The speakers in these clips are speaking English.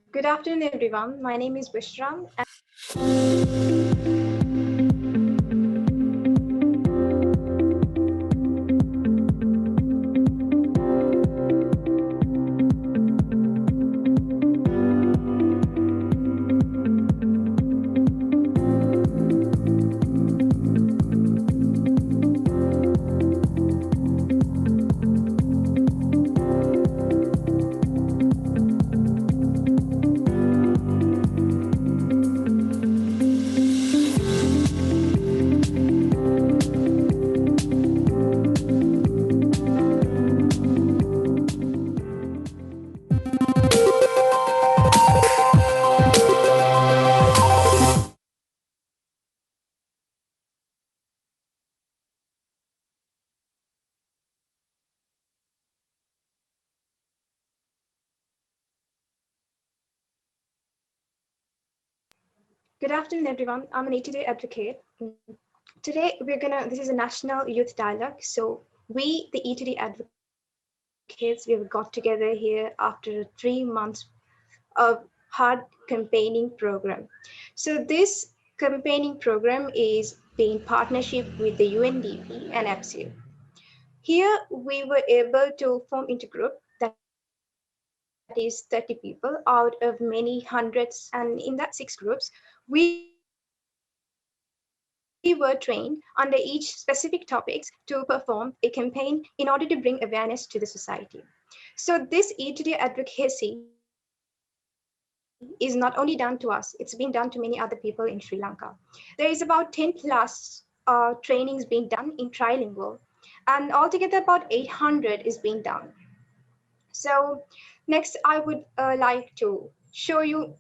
Good afternoon, everyone. My name is Bushram. Good afternoon, everyone. I'm an ETD advocate. Today, this is a national youth dialogue. So, we, the ETD advocates, we have got together here after 3 months of hard campaigning program. So, this campaigning program is being partnership with the UNDP and APSU. Here, we were able to form into group that is 30 people out of many hundreds. And in that 6 groups, we were trained under each specific topics to perform a campaign in order to bring awareness to the society. So this ETD advocacy is not only done to us, it's been done to many other people in Sri Lanka. There is about 10 plus trainings being done in trilingual, and altogether about 800 is being done. So next, I would like to show you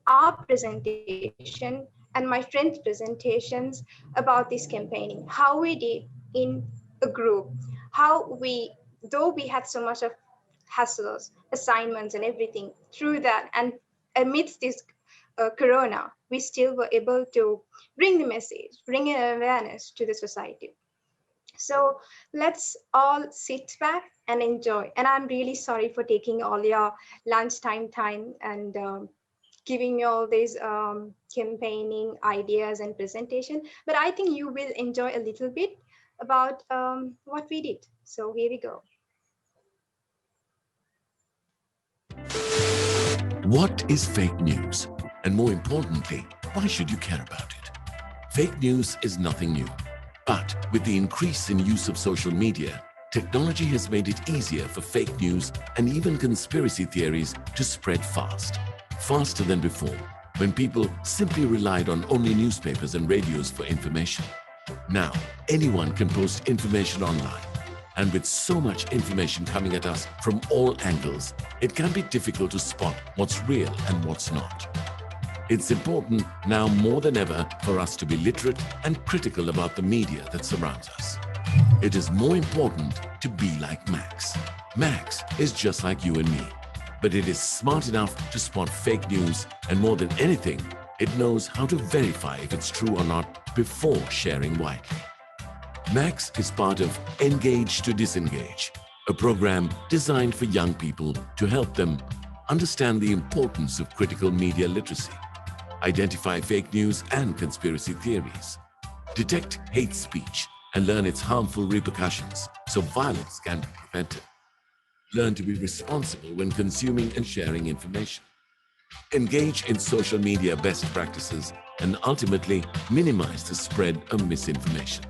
our presentation and my friend's presentations about this campaigning, how we did in a group, how though we had so much of hassles, assignments, and everything, through that, and amidst this corona, we still were able to bring the message, bring an awareness to the society. So let's all sit back and enjoy. And I'm really sorry for taking all your lunchtime time and giving you all these campaigning ideas and presentation. But I think you will enjoy a little bit about what we did. So here we go. What is fake news? And more importantly, why should you care about it? Fake news is nothing new. But with the increase in use of social media, technology has made it easier for fake news and even conspiracy theories to spread fast. Faster than before, when people simply relied on only newspapers and radios for information. Now, anyone can post information online. And with so much information coming at us from all angles, it can be difficult to spot what's real and what's not. It's important now more than ever for us to be literate and critical about the media that surrounds us. It is more important to be like Max. Max is just like you and me, but it is smart enough to spot fake news, and more than anything, it knows how to verify if it's true or not before sharing widely. Max is part of Engage to Disengage, a program designed for young people to help them understand the importance of critical media literacy, identify fake news and conspiracy theories, detect hate speech and learn its harmful repercussions so violence can be prevented, learn to be responsible when consuming and sharing information, engage in social media best practices, and ultimately minimize the spread of misinformation.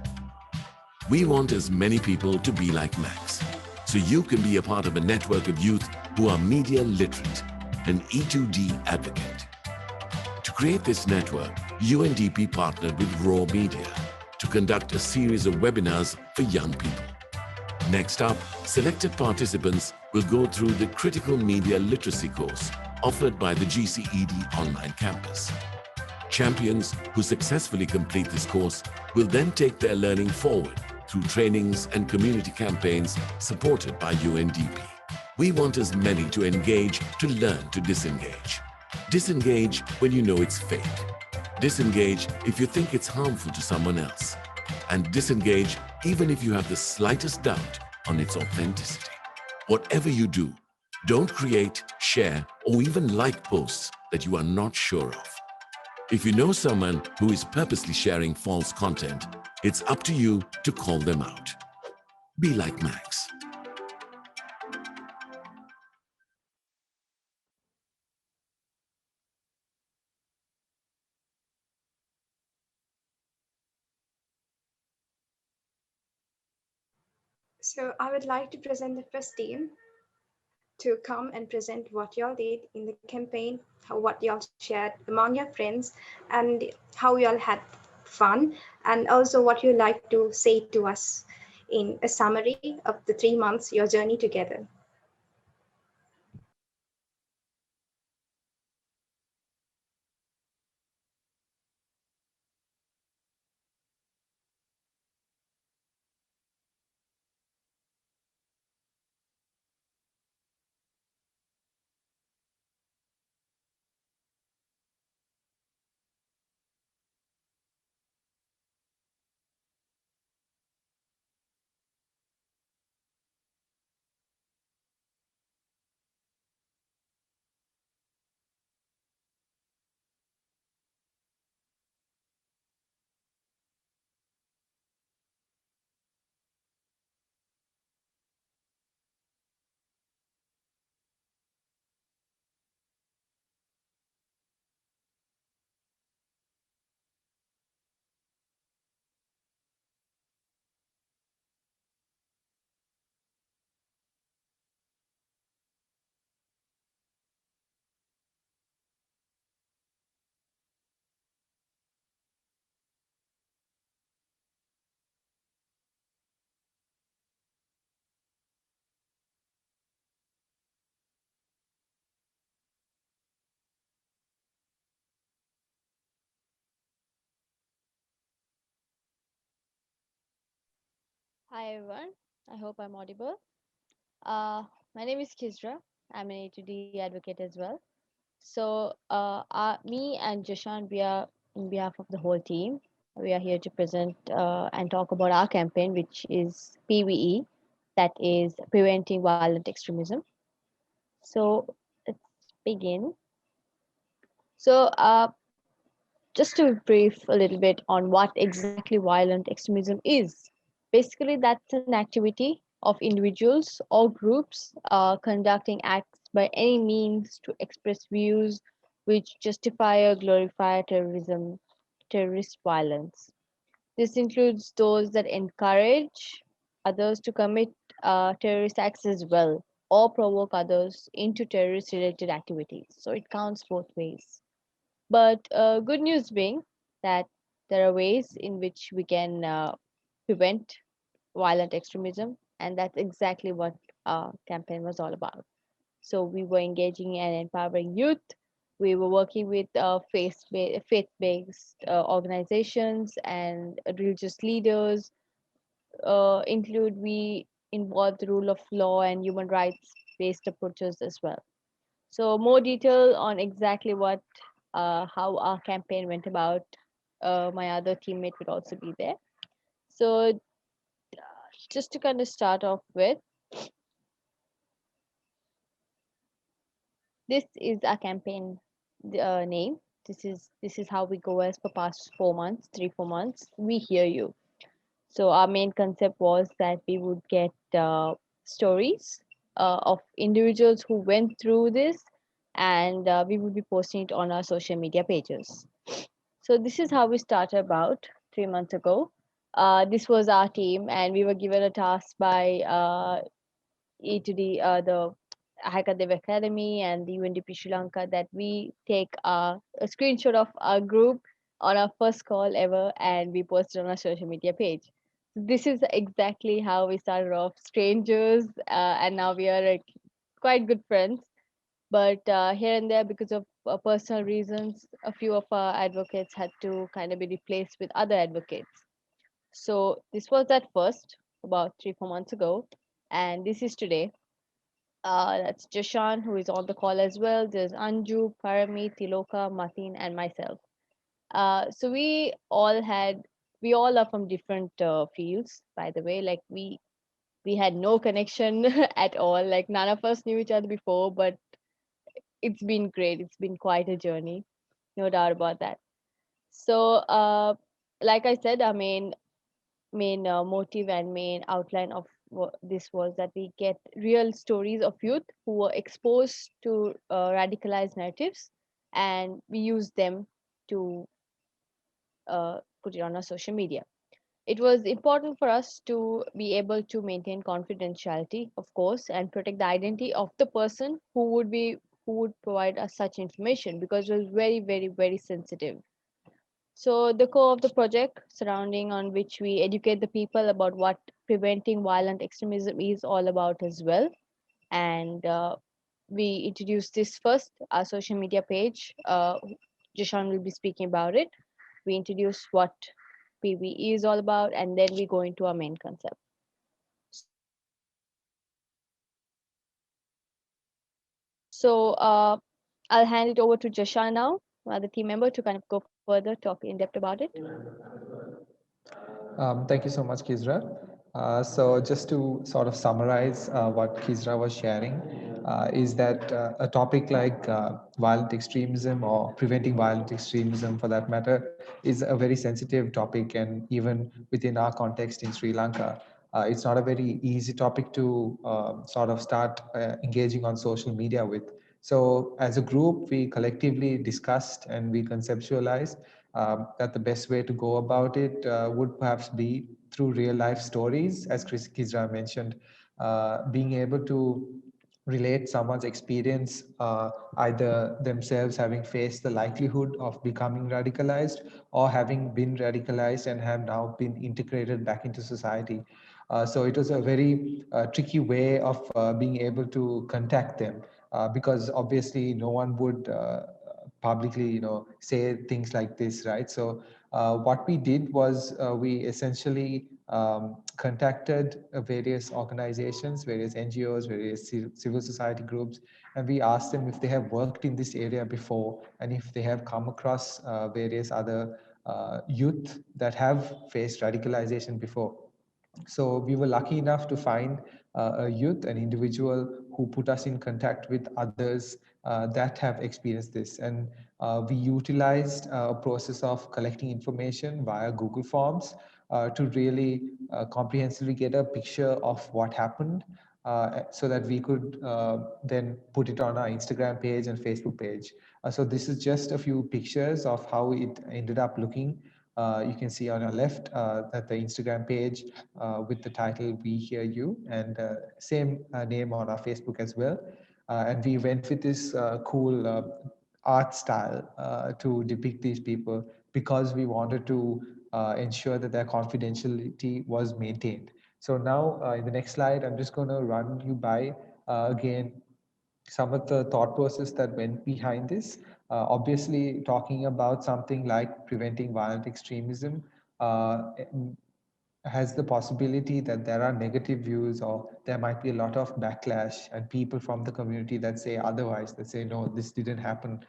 We want as many people to be like Max, so you can be a part of a network of youth who are media literate, an E2D advocate. To create this network, UNDP partnered with Raw Media to conduct a series of webinars for young people. Next up, selected participants will go through the Critical Media Literacy course offered by the GCED online campus. Champions who successfully complete this course will then take their learning forward through trainings and community campaigns supported by UNDP. We want as many to engage to learn to disengage. Disengage when you know it's fake. Disengage if you think it's harmful to someone else. And disengage even if you have the slightest doubt on its authenticity. Whatever you do, Don't create, share, or even like posts that you are not sure of. If you know someone who is purposely sharing false content, it's up to you to call them out. Be like Max. So I would like to present the first team to come and present what y'all did in the campaign, how what y'all shared among your friends, and how y'all had fun, and also what you like to say to us in a summary of the 3 months your journey together. Hi everyone, I hope I'm audible. Uh, my name is Kizra. I'm an A2D advocate as well. Me and Joshan, we are in behalf of the whole team. We are here to present and talk about our campaign, which is PVE, that is Preventing Violent Extremism. So, let's begin. So, just to brief a little bit on what exactly violent extremism is. Basically, that's an activity of individuals or groups conducting acts by any means to express views which justify or glorify terrorist violence. This includes those that encourage others to commit terrorist acts as well, or provoke others into terrorist related activities. So it counts both ways. But good news being that there are ways in which we can prevent violent extremism, and that's exactly what our campaign was all about. So we were engaging and empowering youth. We were working with faith-based organizations and religious leaders. Include we involved the rule of law and human rights-based approaches as well. So more detail on exactly what how our campaign went about. My other teammate would also be there. So just to kind of start off with, this is our campaign name. This is how we go as for past 4 months, 3 4 months. We hear you. So our main concept was that we would get stories of individuals who went through this, and we would be posting it on our social media pages. So this is how we started about 3 months ago. This was our team, and we were given a task by E to the Hakadev Academy and the UNDP Sri Lanka that we take a screenshot of our group on our first call ever, and we post it on our social media page. This is exactly how we started off, strangers, and now we are quite good friends. But here and there, because of personal reasons, a few of our advocates had to kind of be replaced with other advocates. So this was at first about 3 4 months ago, and this is today. That's Jashan, who is on the call as well. There's Anju, Parami, Tiloka, Mateen, and myself. So we all are from different fields, by the way. Like We had no connection at all. Like none of us knew each other before, but it's been great. It's been quite a journey, no doubt about that. So, like I said, our main motive and main outline of what this was that we get real stories of youth who were exposed to radicalized narratives, and we use them to put it on our social media. It was important for us to be able to maintain confidentiality, of course, and protect the identity of the person who would provide us such information, because it was very, very, very sensitive. So the core of the project, surrounding on which we educate the people about what preventing violent extremism is all about as well. And we introduced this first, our social media page. Jishan will be speaking about it. We introduce what PVE is all about, and then we go into our main concept. So I'll hand it over to Jashan now, the team member, to kind of go further, talk in depth about it. Thank you so much, Kizra. So just to sort of summarize what Kizra was sharing, is that a topic like violent extremism or preventing violent extremism for that matter is a very sensitive topic, and even within our context in Sri Lanka, it's not a very easy topic to sort of start engaging on social media with. So as a group, we collectively discussed and we conceptualized that the best way to go about it would perhaps be through real life stories, as Chris Kizra mentioned, being able to relate someone's experience, either themselves having faced the likelihood of becoming radicalized or having been radicalized and have now been integrated back into society. So it was a very tricky way of being able to contact them, because obviously no one would publicly, say things like this, right? So what we did was we essentially contacted various organizations, various NGOs, various civil society groups, and we asked them if they have worked in this area before and if they have come across various other youth that have faced radicalization before. So we were lucky enough to find a youth, an individual who put us in contact with others that have experienced this. And we utilized a process of collecting information via Google Forms to really comprehensively get a picture of what happened, so that we could then put it on our Instagram page and Facebook page. So this is just a few pictures of how it ended up looking. You can see on your left that the Instagram page with the title "We Hear You," and same name on our Facebook as well. And we went with this cool art style to depict these people because we wanted to ensure that their confidentiality was maintained. So now in the next slide, I'm just going to run you by again some of the thought process that went behind this. Obviously, talking about something like preventing violent extremism has the possibility that there are negative views or there might be a lot of backlash and people from the community that say otherwise, that say, no, this didn't happen.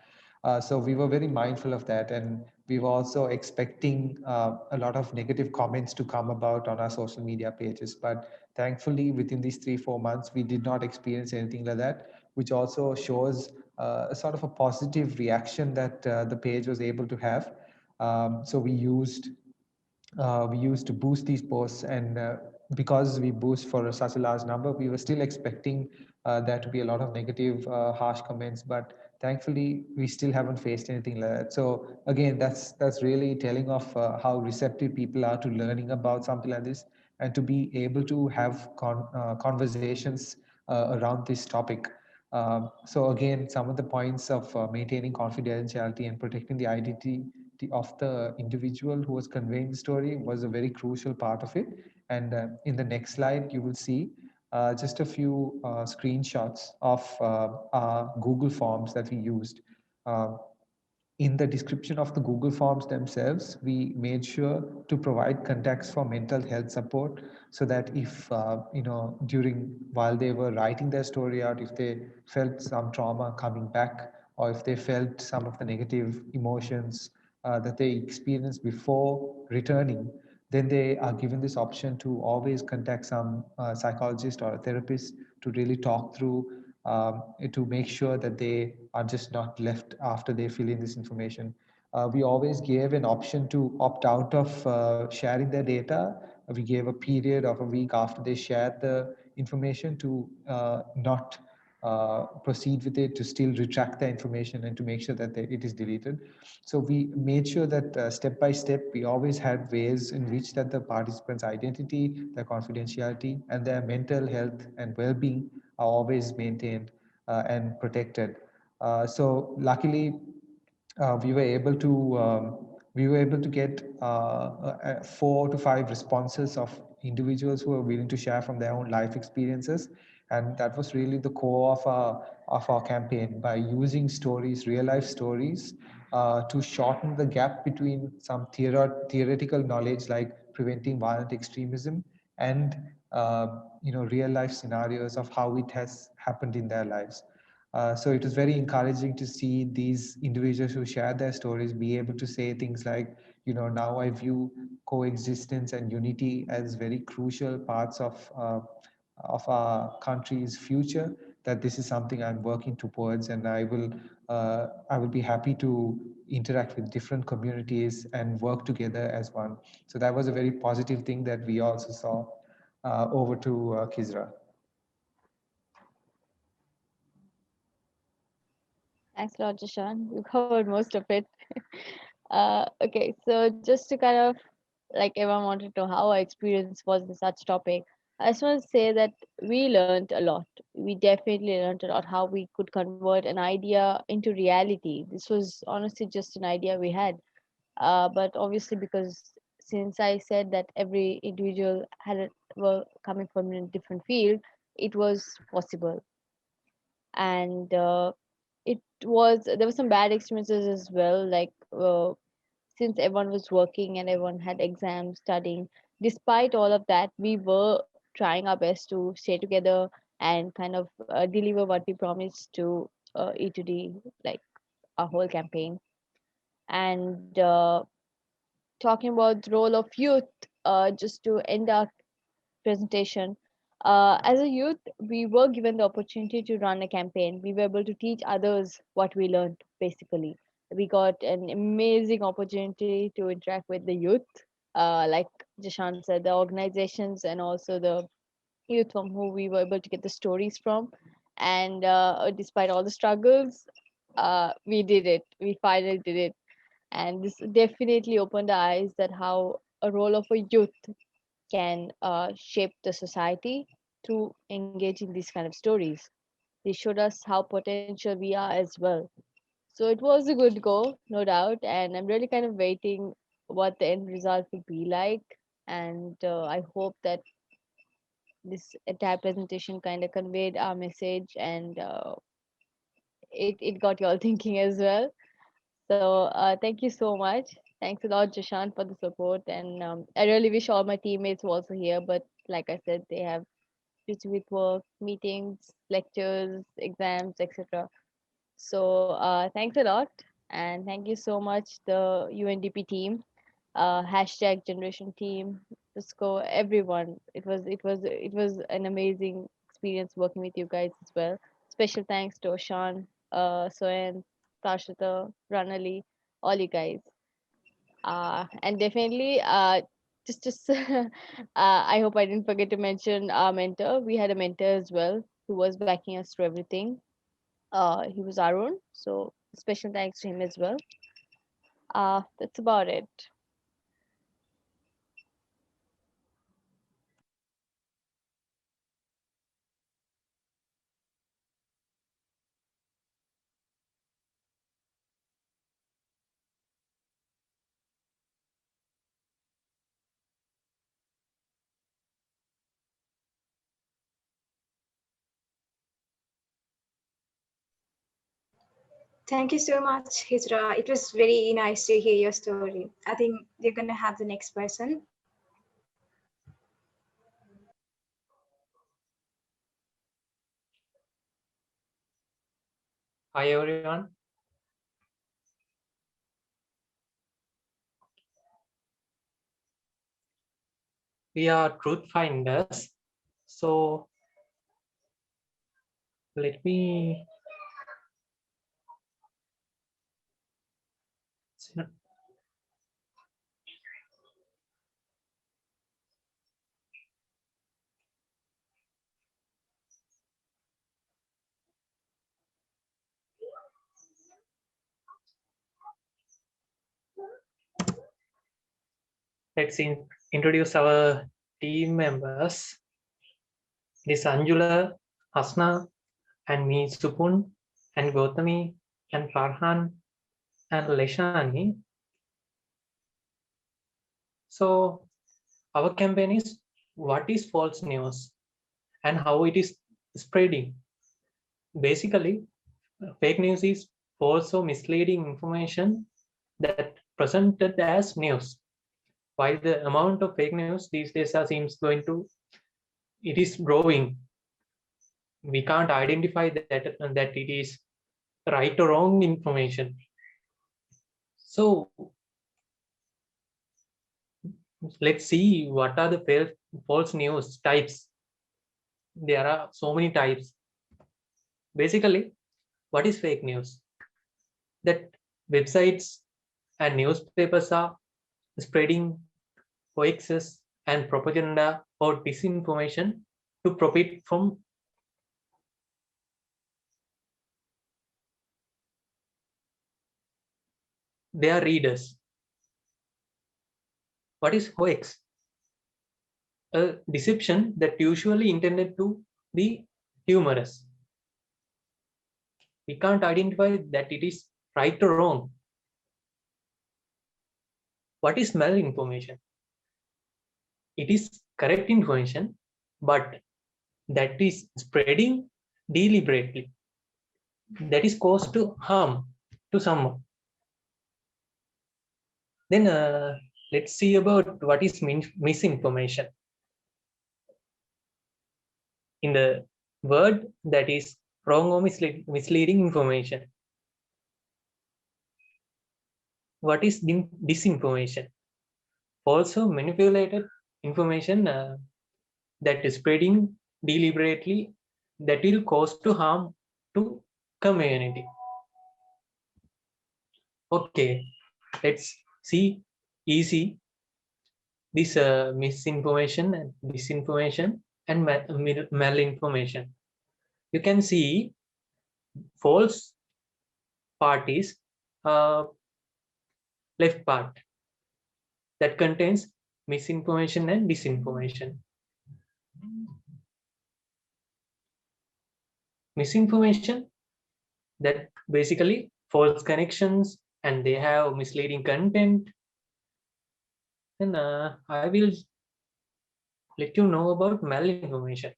So we were very mindful of that, and we were also expecting a lot of negative comments to come about on our social media pages. But thankfully, within these 3-4 months, we did not experience anything like that, which also shows a sort of a positive reaction that the page was able to have. So we used to boost these posts, and because we boost for such a large number, we were still expecting there to be a lot of negative harsh comments, but thankfully we still haven't faced anything like that. So again, that's really telling of how receptive people are to learning about something like this, and to be able to have conversations around this topic. So again, some of the points of maintaining confidentiality and protecting the identity of the individual who was conveying the story was a very crucial part of it. And in the next slide, you will see just a few screenshots of our Google Forms that we used. Um, in the description of the Google Forms themselves, we made sure to provide contacts for mental health support, so that if, during while they were writing their story out, if they felt some trauma coming back, or if they felt some of the negative emotions that they experienced before returning, then they are given this option to always contact some psychologist or a therapist to really talk through, to make sure that they are just not left after they fill in this information. We always gave an option to opt out of sharing their data. We gave a period of a week after they shared the information to not proceed with it, to still retract the information and to make sure that it is deleted. So we made sure that step by step, we always had ways in which that the participants' identity, their confidentiality, and their mental health and well-being are always maintained and protected. So luckily, we were able to get 4 to 5 responses of individuals who are willing to share from their own life experiences, and that was really the core of our campaign, by using stories, real life stories, to shorten the gap between some theoretical knowledge like preventing violent extremism and real life scenarios of how it has happened in their lives. So it was very encouraging to see these individuals who share their stories be able to say things like, now I view coexistence and unity as very crucial parts of our country's future. That this is something I'm working towards, and I will be happy to interact with different communities and work together as one. So that was a very positive thing that we also saw. Over to Kizra. Thanks a lot, Jishan. You covered most of it. Okay, so just to kind of, like, everyone wanted to know how our experience was with such topic. I just want to say that we learned a lot. We definitely learned a lot how we could convert an idea into reality. This was honestly just an idea we had. But obviously, because since I said that every individual were coming from a different field, it was possible. And it was there were some bad experiences as well, like since everyone was working and everyone had exams studying. Despite all of that, we were trying our best to stay together and kind of deliver what we promised to E2D, like our whole campaign. And talking about the role of youth, just to end our presentation. As a youth, we were given the opportunity to run a campaign. We were able to teach others what we learned, basically. We got an amazing opportunity to interact with the youth, like Jashan said, the organizations and also the youth from who we were able to get the stories from. And despite all the struggles, we did it. We finally did it. And this definitely opened our eyes that how a role of a youth can shape the society through engaging these kind of stories. They showed us how potential we are as well. So it was a good go, no doubt, and I'm really kind of waiting what the end result will be like. And I hope that this entire presentation kind of conveyed our message, and it got you all thinking as well. So thank you so much. Thanks a lot, Jashan, for the support. And I really wish all my teammates were also here, but like I said, they have busy with work, meetings, lectures, exams, etc. So thanks a lot, and thank you so much, the UNDP team, hashtag Generation Team, Cisco, everyone. It was an amazing experience working with you guys as well. Special thanks to Oshan, Soen, Tashita, Ranali, all you guys. And definitely, just I hope I didn't forget to mention our mentor. We had a mentor as well who was backing us through everything. He was Arun, so special thanks to him as well. That's about it. Thank you so much, Hijra. It was very nice to hear your story. I think we're going to have the next person. Hi everyone. we are truth finders. So let me let's introduce our team members. It is Anjula, Hasna, and me, Supun, and Gautami, and Farhan, and Leshani. So our campaign is what is false news and how it is spreading. Basically, fake news is false or misleading information that presented as news. While the amount of fake news these days seems it is growing. We can't identify that it is right or wrong information. So let's see what are the false news types. There are so many types. Basically, what is fake news? That websites and newspapers are spreading hoaxes and propaganda or disinformation to profit from their readers. What is hoax? A deception that usually intended to be humorous. We can't identify that it is right or wrong. What is malinformation? It is correct information, but that is spreading deliberately. That is caused to harm to someone. Then let's see about what is misinformation. In the word, that is wrong or misleading information. What is disinformation? Also manipulated information that is spreading deliberately that will cause to harm to community. Okay, let's see easy this misinformation and disinformation and malinformation. You can see false part is left part that contains misinformation and disinformation. Misinformation, that basically false connections and they have misleading content. And I will let you know about malinformation.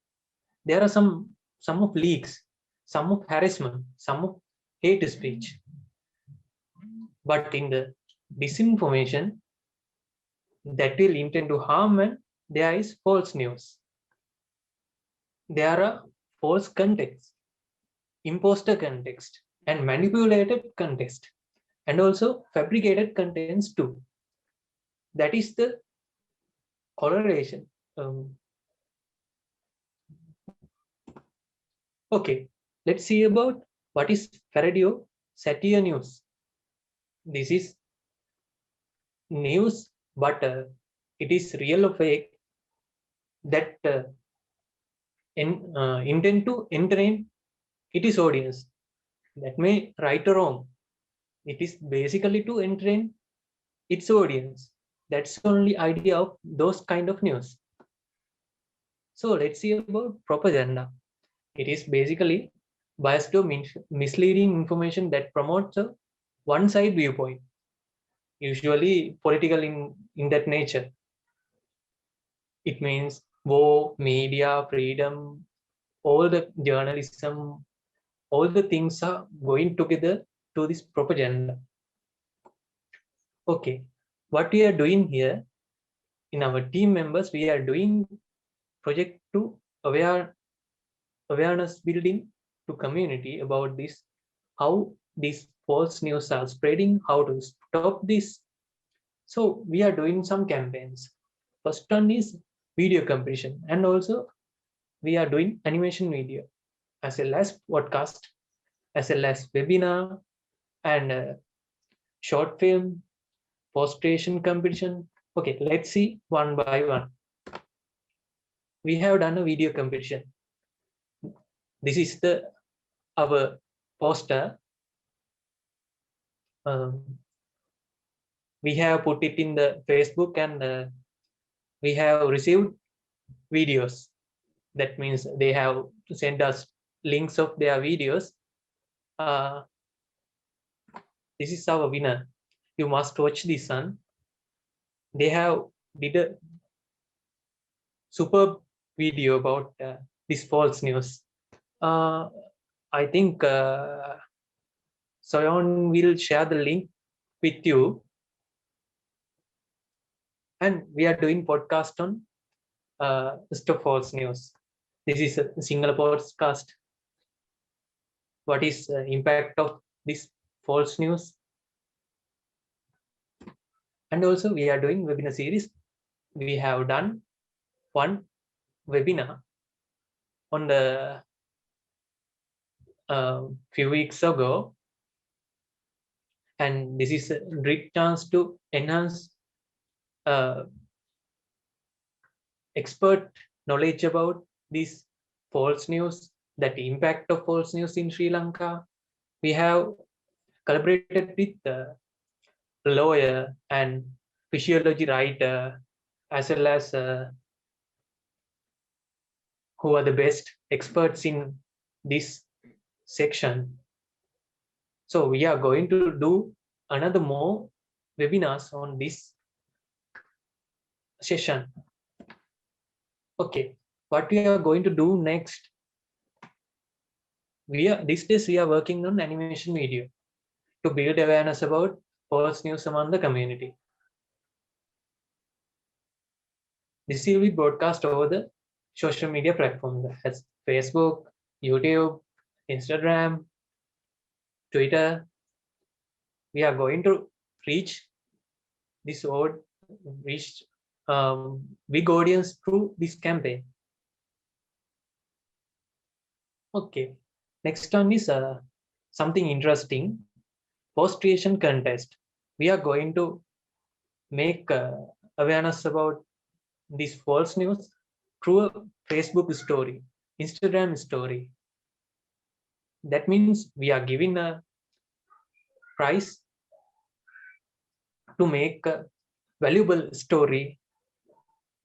There are some of leaks, some of harassment, some of hate speech. But in the disinformation, that will intend to harm and there is false news. There are false context, imposter context, and manipulated context, and also fabricated contents too. That is the correlation. Okay, let's see about what is Faraday satire news. This is news, but it is real or fake that intend to entertain its audience. That may right or wrong. It is basically to entertain its audience. That's the only idea of those kind of news. So let's see about propaganda. It is basically biased or misleading information that promotes a one-side viewpoint, usually political in that nature. It means war, media, freedom, all the journalism, all the things are going together to this propaganda. Okay, what we are doing here in our team members, we are doing project to awareness building to community about this, how these false news are spreading, how to stop this. So we are doing some campaigns. First one is video competition, and also we are doing animation video as well as podcast, as well as webinar and short film, post-creation competition. Okay, let's see one by one. We have done a video competition. This is the our poster. Um, we have put it in the Facebook, and we have received videos. That means they have sent us links of their videos. Uh, this is our winner. You must watch this one. They have did a superb video about this false news. Uh, I think Soyon will share the link with you, and we are doing podcast on Stop False News. This is a single podcast. What is the impact of this false news? And also we are doing webinar series. We have done one webinar on the few weeks ago, and this is a great chance to enhance uh, expert knowledge about this false news, that impact of false news in Sri Lanka. We have collaborated with the lawyer and physiology writer, as well as who are the best experts in this section. So we are going to do another more webinars on this session. Okay, what we are going to do next? These days we are working on animation video to build awareness about false news among the community. This will be broadcast over the social media platforms as Facebook, YouTube, Instagram, Twitter. We are going to reach this reach big audience through this campaign. Okay, next one is something interesting, post-creation contest. We are going to make awareness about this false news through a Facebook story, Instagram story. That means we are giving a prize to make a valuable story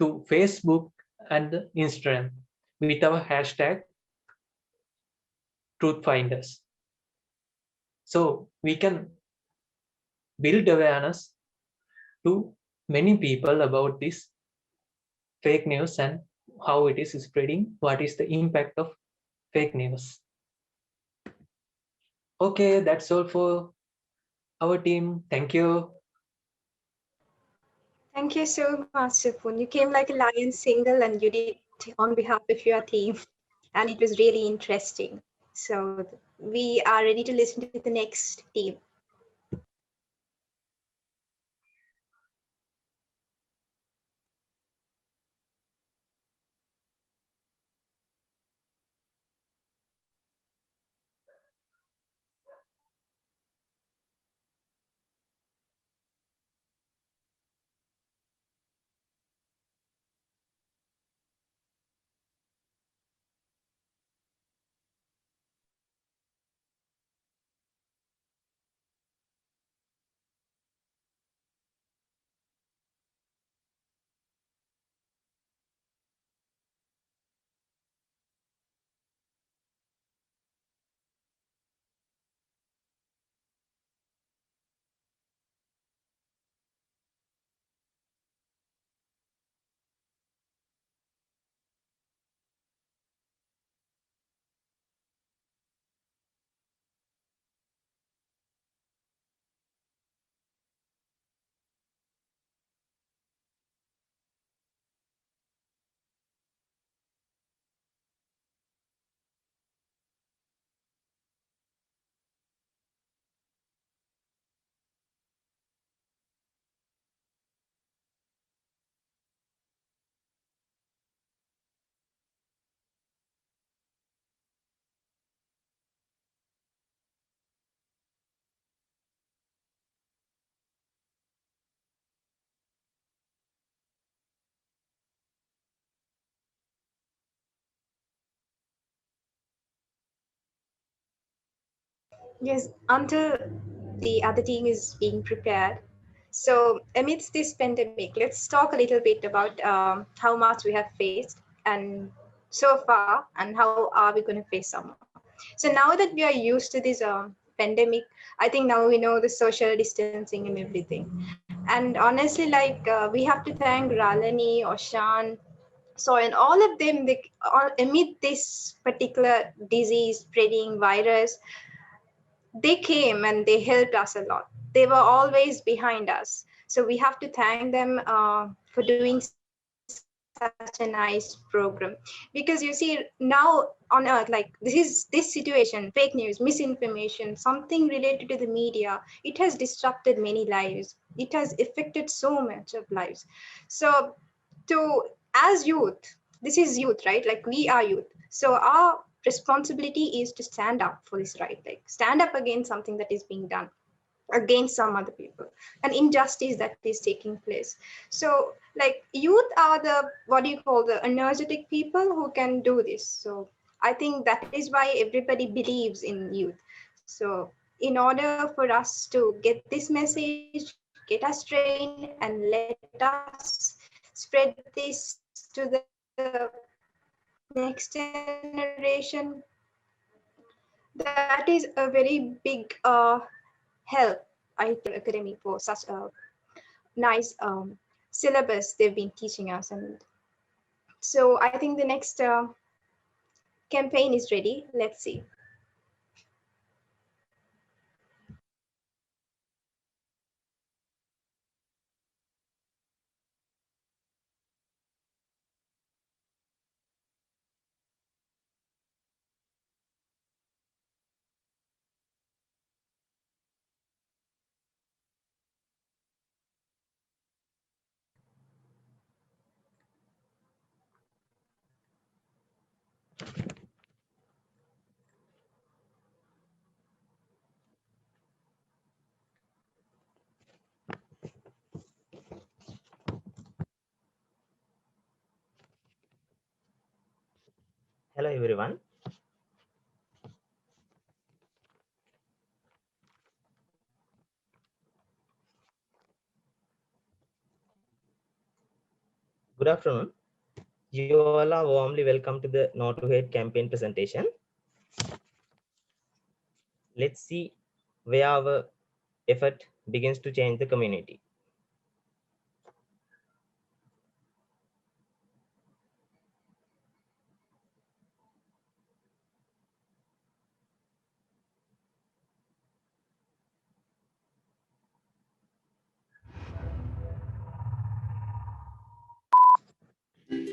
to Facebook and Instagram with our hashtag truthfinders. So we can build awareness to many people about this fake news and how it is spreading, what is the impact of fake news. Okay, that's all for our team. Thank you. Thank you so much, Sipun. You came like a lion single and you did on behalf of your team. And it was really interesting. So we are ready to listen to the next team. Yes, until the other team is being prepared. So, amidst this pandemic, let's talk a little bit about how much we have faced and so far, and how are we going to face some more. So, now that we are used to this pandemic, I think now we know the social distancing and everything. And honestly, like we have to thank Ralani or Shan. So, and all of them, they, all, amid this particular disease spreading virus, they came and they helped us a lot. They were always behind us. So we have to thank them for doing such a nice program. Because you see, now on earth, like this situation, fake news, misinformation, something related to the media, it has disrupted many lives. It has affected so much of lives. So to as youth, this is youth, right? Like we are youth, so our responsibility is to stand up for this, right? Like stand up against something that is being done against some other people, an injustice that is taking place. So like youth are the, what do you call, the energetic people who can do this. So I think that is why everybody believes in youth. So in order for us to get this message, get us trained, and let us spread this to the next generation, that is a very big help, I think, for the National Academy for such a nice syllabus they've been teaching us. And so I think the next campaign is ready. Let's see. Hello everyone. Good afternoon. You all are warmly welcome to the No to Hate campaign presentation. Let's see where our effort begins to change the community.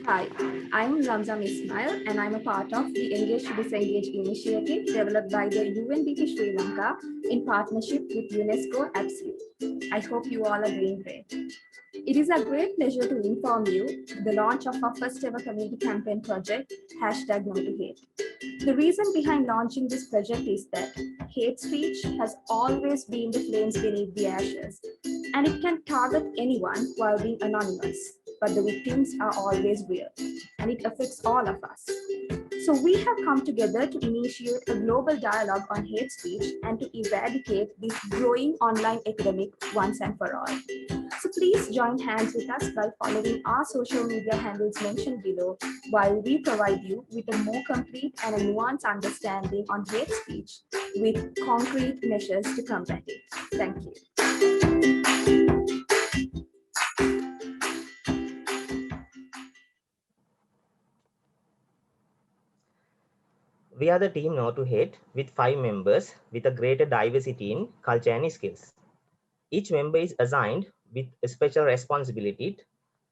Hi, I'm Ramzan Ismail and I'm a part of the Engage to Disengage initiative developed by the UNDP Sri Lanka in partnership with UNESCO Absolute. I hope you all are doing great. It is a great pleasure to inform you the launch of our first ever community campaign project, hashtag No to Hate. The reason behind launching this project is that hate speech has always been the flames beneath the ashes, and it can target anyone while being anonymous. But the victims are always real, and it affects all of us. So we have come together to initiate a global dialogue on hate speech and to eradicate this growing online epidemic once and for all. So please join hands with us by following our social media handles mentioned below while we provide you with a more complete and a nuanced understanding on hate speech with concrete measures to combat it. Thank you. We are the team No to Hate with 5 members with a greater diversity in culture and skills. Each member is assigned with a special responsibility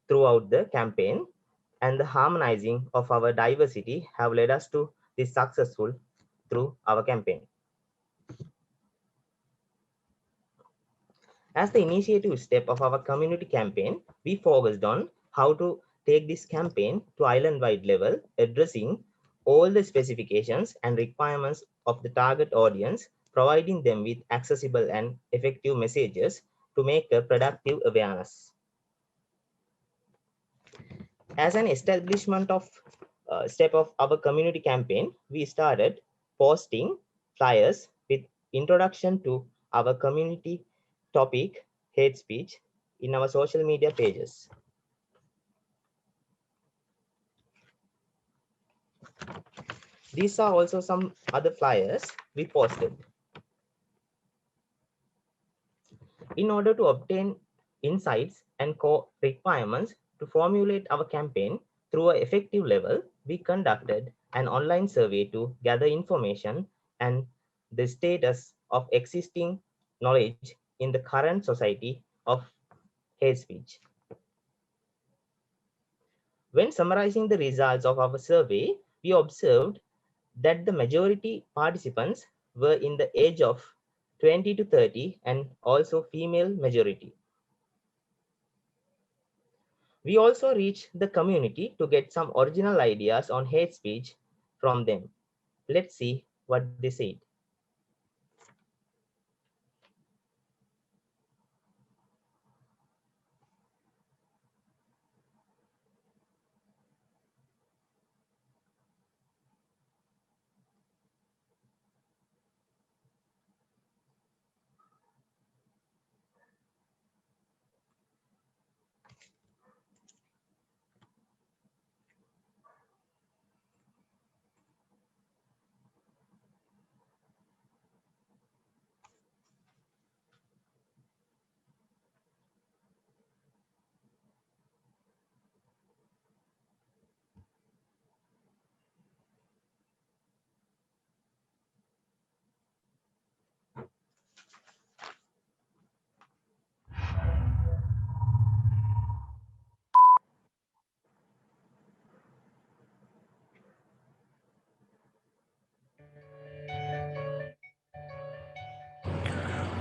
throughout the campaign, and the harmonizing of our diversity have led us to this successful through our campaign. As the initiative step of our community campaign, we focused on how to take this campaign to island-wide level, addressing all the specifications and requirements of the target audience, providing them with accessible and effective messages to make a productive awareness. As an establishment of step of our community campaign, we started posting flyers with introduction to our community topic, hate speech, in our social media pages. These are also some other flyers we posted. In order to obtain insights and core requirements to formulate our campaign through an effective level, we conducted an online survey to gather information and the status of existing knowledge in the current society of hate speech. When summarizing the results of our survey, we observed that the majority participants were in the age of 20 to 30 and also female majority. We also reached the community to get some original ideas on hate speech from them. Let's see what they said.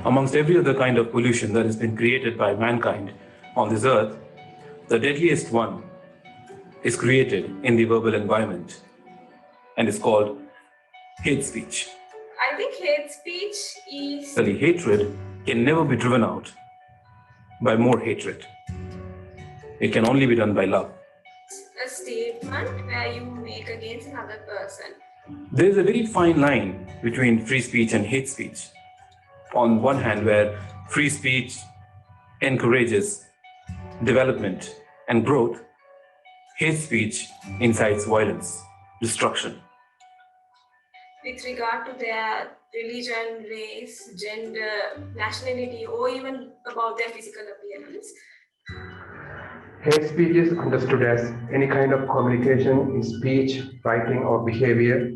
Amongst every other kind of pollution that has been created by mankind on this earth, the deadliest one is created in the verbal environment and is called hate speech. I think hate speech is... The hatred can never be driven out by more hatred. It can only be done by love. a statement where you make against another person. There is a very fine line between free speech and hate speech. On one hand, where free speech encourages development and growth, hate speech incites violence, destruction. With regard to their religion, race, gender, nationality, or even about their physical appearance. Hate speech is understood as any kind of communication in speech, writing, or behavior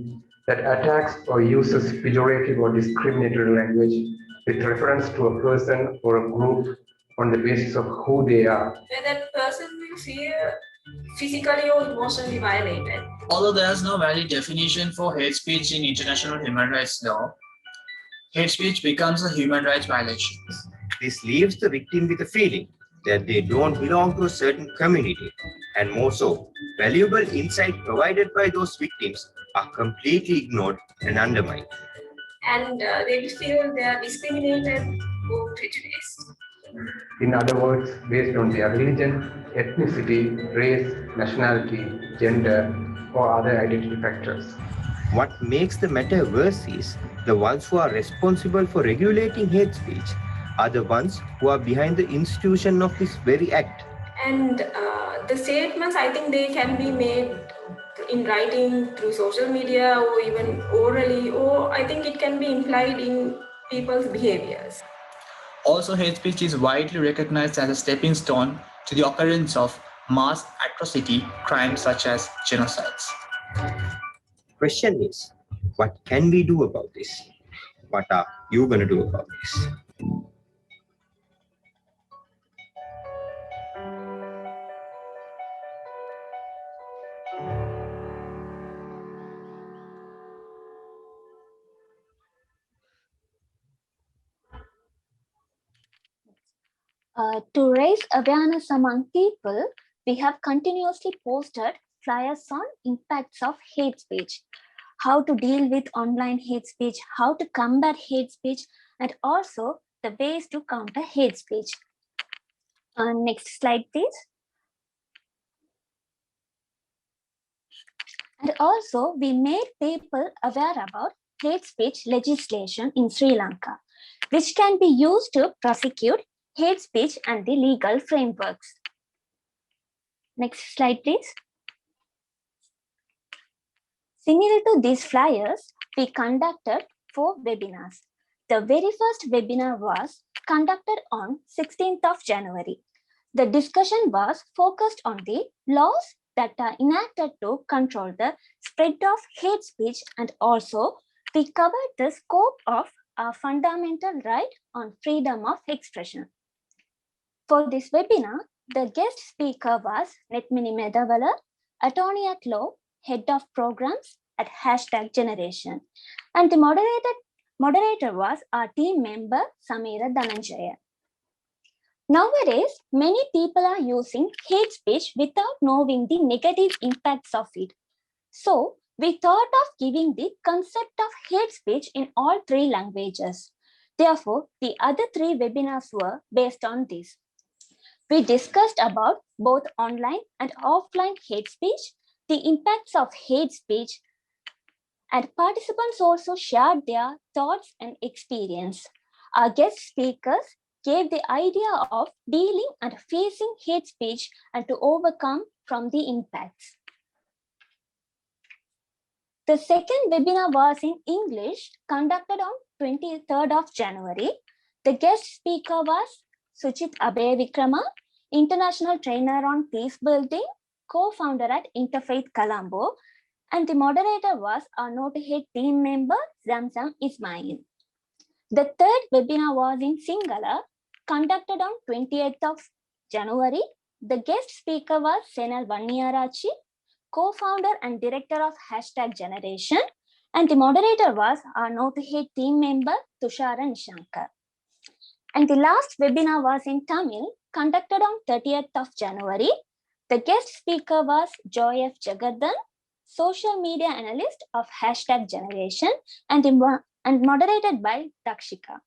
that attacks or uses pejorative or discriminatory language with reference to a person or a group on the basis of who they are. Where that person will feel physically or emotionally violated. Although there is no valid definition for hate speech in international human rights law, hate speech becomes a human rights violation. This leaves the victim with a feeling that they don't belong to a certain community, and more so, valuable insight provided by those victims are completely ignored and undermined. And they feel they are discriminated or prejudiced. In other words, based on their religion, ethnicity, race, nationality, gender, or other identity factors. What makes the matter worse is the ones who are responsible for regulating hate speech are the ones who are behind the institution of this very act. And the statements, I think they can be made in writing, through social media, or even orally, or I think it can be implied in people's behaviors. Also, hate speech is widely recognized as a stepping stone to the occurrence of mass atrocity crimes such as genocides. Question is, what can we do about this? What are you going to do about this? To raise awareness among people, we have continuously posted flyers on impacts of hate speech, how to deal with online hate speech, how to combat hate speech, and also the ways to counter hate speech. Next slide, please. And also, we made people aware about hate speech legislation in Sri Lanka, which can be used to prosecute hate speech and the legal frameworks. Next slide, please. Similar to these flyers, we conducted 4 webinars. The very first webinar was conducted on 16th of January. The discussion was focused on the laws that are enacted to control the spread of hate speech, and also we covered the scope of our fundamental right on freedom of expression. For this webinar, the guest speaker was Netmini Medavala, attorney at law, head of programs at #Generation, and the moderator was our team member Samira Dhananjaya. Nowadays, many people are using hate speech without knowing the negative impacts of it. So, we thought of giving the concept of hate speech in all 3 languages. Therefore, the other 3 webinars were based on this. We discussed about both online and offline hate speech, the impacts of hate speech, and participants also shared their thoughts and experience. Our guest speakers gave the idea of dealing and facing hate speech and to overcome from the impacts. The second webinar was in English, conducted on 23rd of January. The guest speaker was Suchit Abhay-Vikrama, international trainer on peace building, co-founder at Interfaith Colombo, and the moderator was our No to Hate team member, Zamzam Ismail. The third webinar was in Sinhala, conducted on 28th of January. The guest speaker was Senal Vanniyarachi, co-founder and director of #Generation, and the moderator was our No to Hate team member, Tushara Nishankar. And the last webinar was in Tamil, conducted on 30th of January. The guest speaker was Joy F. Jagardan, social media analyst of #Generation, and moderated by Dakshika.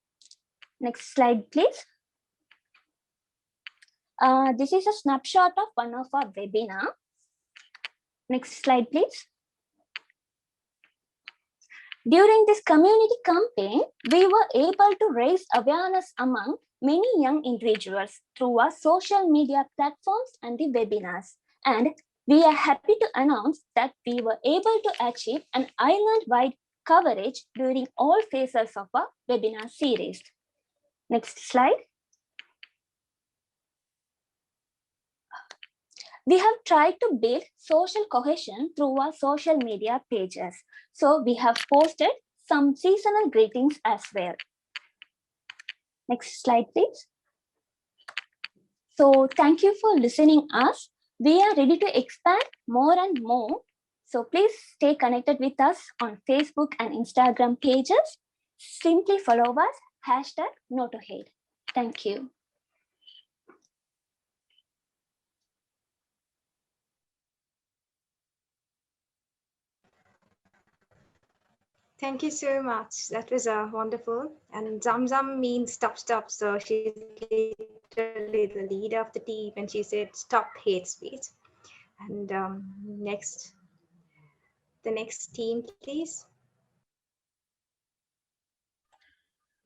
Next slide, please. This is a snapshot of one of our webinar. Next slide, please. During this community campaign, we were able to raise awareness among many young individuals through our social media platforms and the webinars. And we are happy to announce that we were able to achieve an island-wide coverage during all phases of our webinar series. Next slide. We have tried to build social cohesion through our social media pages. So we have posted some seasonal greetings as well. Next slide, please. So thank you for listening us. We are ready to expand more and more. So please stay connected with us on Facebook and Instagram pages. Simply follow us, #NoToHate. Thank you. Thank you so much. That was wonderful. And Zamzam means stop, stop. So she's literally the leader of the team, and she said, stop hate speech. And the next team, please.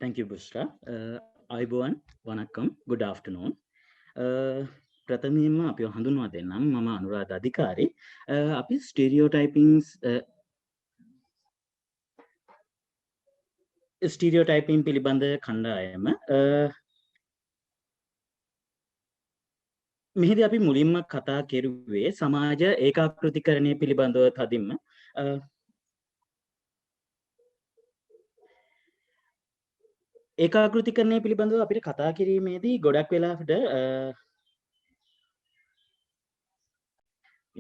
Thank you, Bushra. Ayubowan, Vanakkam, good afternoon. ප්‍රථමයෙන්ම අපි හඳුන්වා දෙන්නම් මම අනුරාධ අධිකාරී. අපි ස්ටීරියෝටයිපින් පිළිබඳ කණ්ඩායම. මෙහිදී අපි මුලින්ම කතා කෙරුවේ සමාජ ඒකාකෘතිකරණය පිළිබඳව තදින්ම. ඒකාකෘතිකරණය පිළිබඳව අපිට කතා කිරීමේදී ගොඩක් වෙලාවට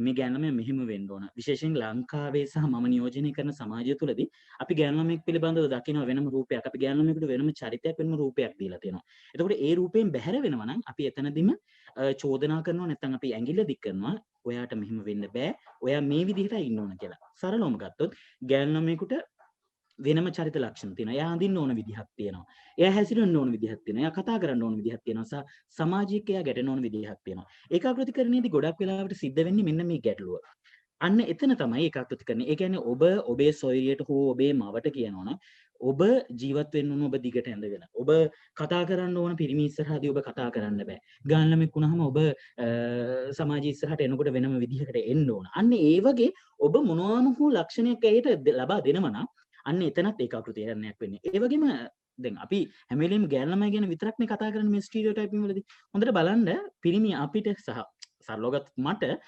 මේ ගෑනුමය මෙහෙම වෙන්න ඕන. විශේෂයෙන් ලංකාවේ සහ මම නියෝජනය කරන සමාජය තුළදී අපි ගෑනුමෙක් පිළිබඳව දකින වෙනම රූපයක්, අපි ගෑනුමෙකුට වෙනම චරිතයක්, වෙනම රූපයක් දීලා තියෙනවා. එතකොට ඒ රූපයෙන් බැහැර වෙනවා නම් අපි එතනදිම චෝදනා කරනවා, නැත්නම් අපි ඇඟිල්ල දික් කරනවා, ඔයාට මෙහෙම වෙන්න බෑ, ඔයා මේ විදිහට ඉන්න ඕන කියලා. සරලවම ගත්තොත් ගෑනුමෙකුට වෙනම චරිත ලක්ෂණ තියෙනවා. එයා අඳින්න ඕන විදිහක් තියෙනවා. එයා හැසිරෙන්න ඕන විදිහක් තියෙනවා. එයා කතා කරන්න ඕන විදිහක් තියෙනවා. සහ සමාජික එයා ගැටෙන්න ඕන විදිහක් තියෙනවා. ඒකාකෘතිකරණයේදී ගොඩක් වෙලාවට සිද්ධ වෙන්නේ මෙන්න මේ ගැටලුව. අන්න එතන තමයි ඒකාකෘති කරන්නේ. ඒ කියන්නේ ඔබ ඔබේ සොයරියට හෝ ඔබේ මවට කියනවනම් ඔබ ජීවත් වෙන්න ඕන ඔබ දිගට ඇඳගෙන. ඔබ කතා කරන්න ඕන පිරිමි ඉස්සරහදී ඔබ කතා කරන්න බෑ. ගාන ළමෙක් වුණාම ඔබ සමාජය ඉස්සරහට එනකොට වෙනම විදිහකට එන්න ඕන. අන්න ඒ වගේ ඔබ මොනවාම හෝ ලක්ෂණයක් ඇයට ලබා දෙනවා නම් අන්න එතනත් ඒකාකෘති කරන්නයක් වෙන්නේ. ඒ වගේම දැන් අපි හැම වෙලෙම ගෑන ළමයි ගැන විතරක් මේ කතා කරන්නේ මේ ස්ටීරියෝටයිපින් වලදී. හොඳට බලන්න පිරිමි අපිට සහ සරලවගත් මට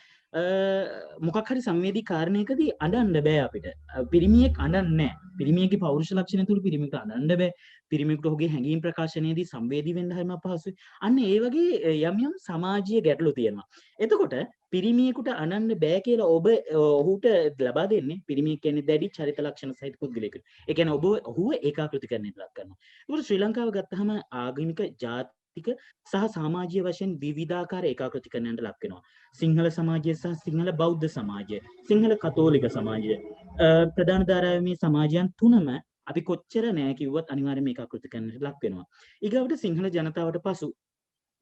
මොකක් හරි සංවේදී කාරණයකදී අඬන්න බෑ අපිට. පිරිමියෙක් අඬන්නේ නැහැ. පිරිමියෙක්ගේ පෞරුෂ ලක්ෂණ තුල පිරිමියෙකුට අඬන්න බෑ. පිරිමියෙකුට ඔහුගේ හැඟීම් ප්‍රකාශනයේදී සංවේදී වෙන්න හැම අපහසුයි. අන්න ඒ වගේ යම් සමාජීය ගැටලු තියෙනවා. එතකොට පිරිමියෙකුට අඬන්න බෑ කියලා ඔබ ඔහුට ලබා දෙන්නේ පිරිමියෙක් කියන්නේ දැඩි චරිත ලක්ෂණ සහිත පුද්ගලයෙකුට. ඒ කියන්නේ ඔහුව ඒකාකෘතිකරණයට ලක් කරනවා. ඒකට ශ්‍රී ලංකාව ගත්තහම ආගමික ජාතික සහ සමාජීය වශයෙන් විවිධාකාර ඒකාකෘතිකරණයන්ට ලක් වෙනවා. සිංහල සමාජය සහ සිංහල බෞද්ධ සමාජය, සිංහල කතෝලික සමාජය, ප්‍රධාන ධාරාවේ මේ සමාජයන් තුනම අපි කොච්චර නෑ කිව්වත් අනිවාර්යයෙන්ම ඒකාකෘතිකරණයට ලක් වෙනවා. ඊගවට සිංහල ජනතාවට පසු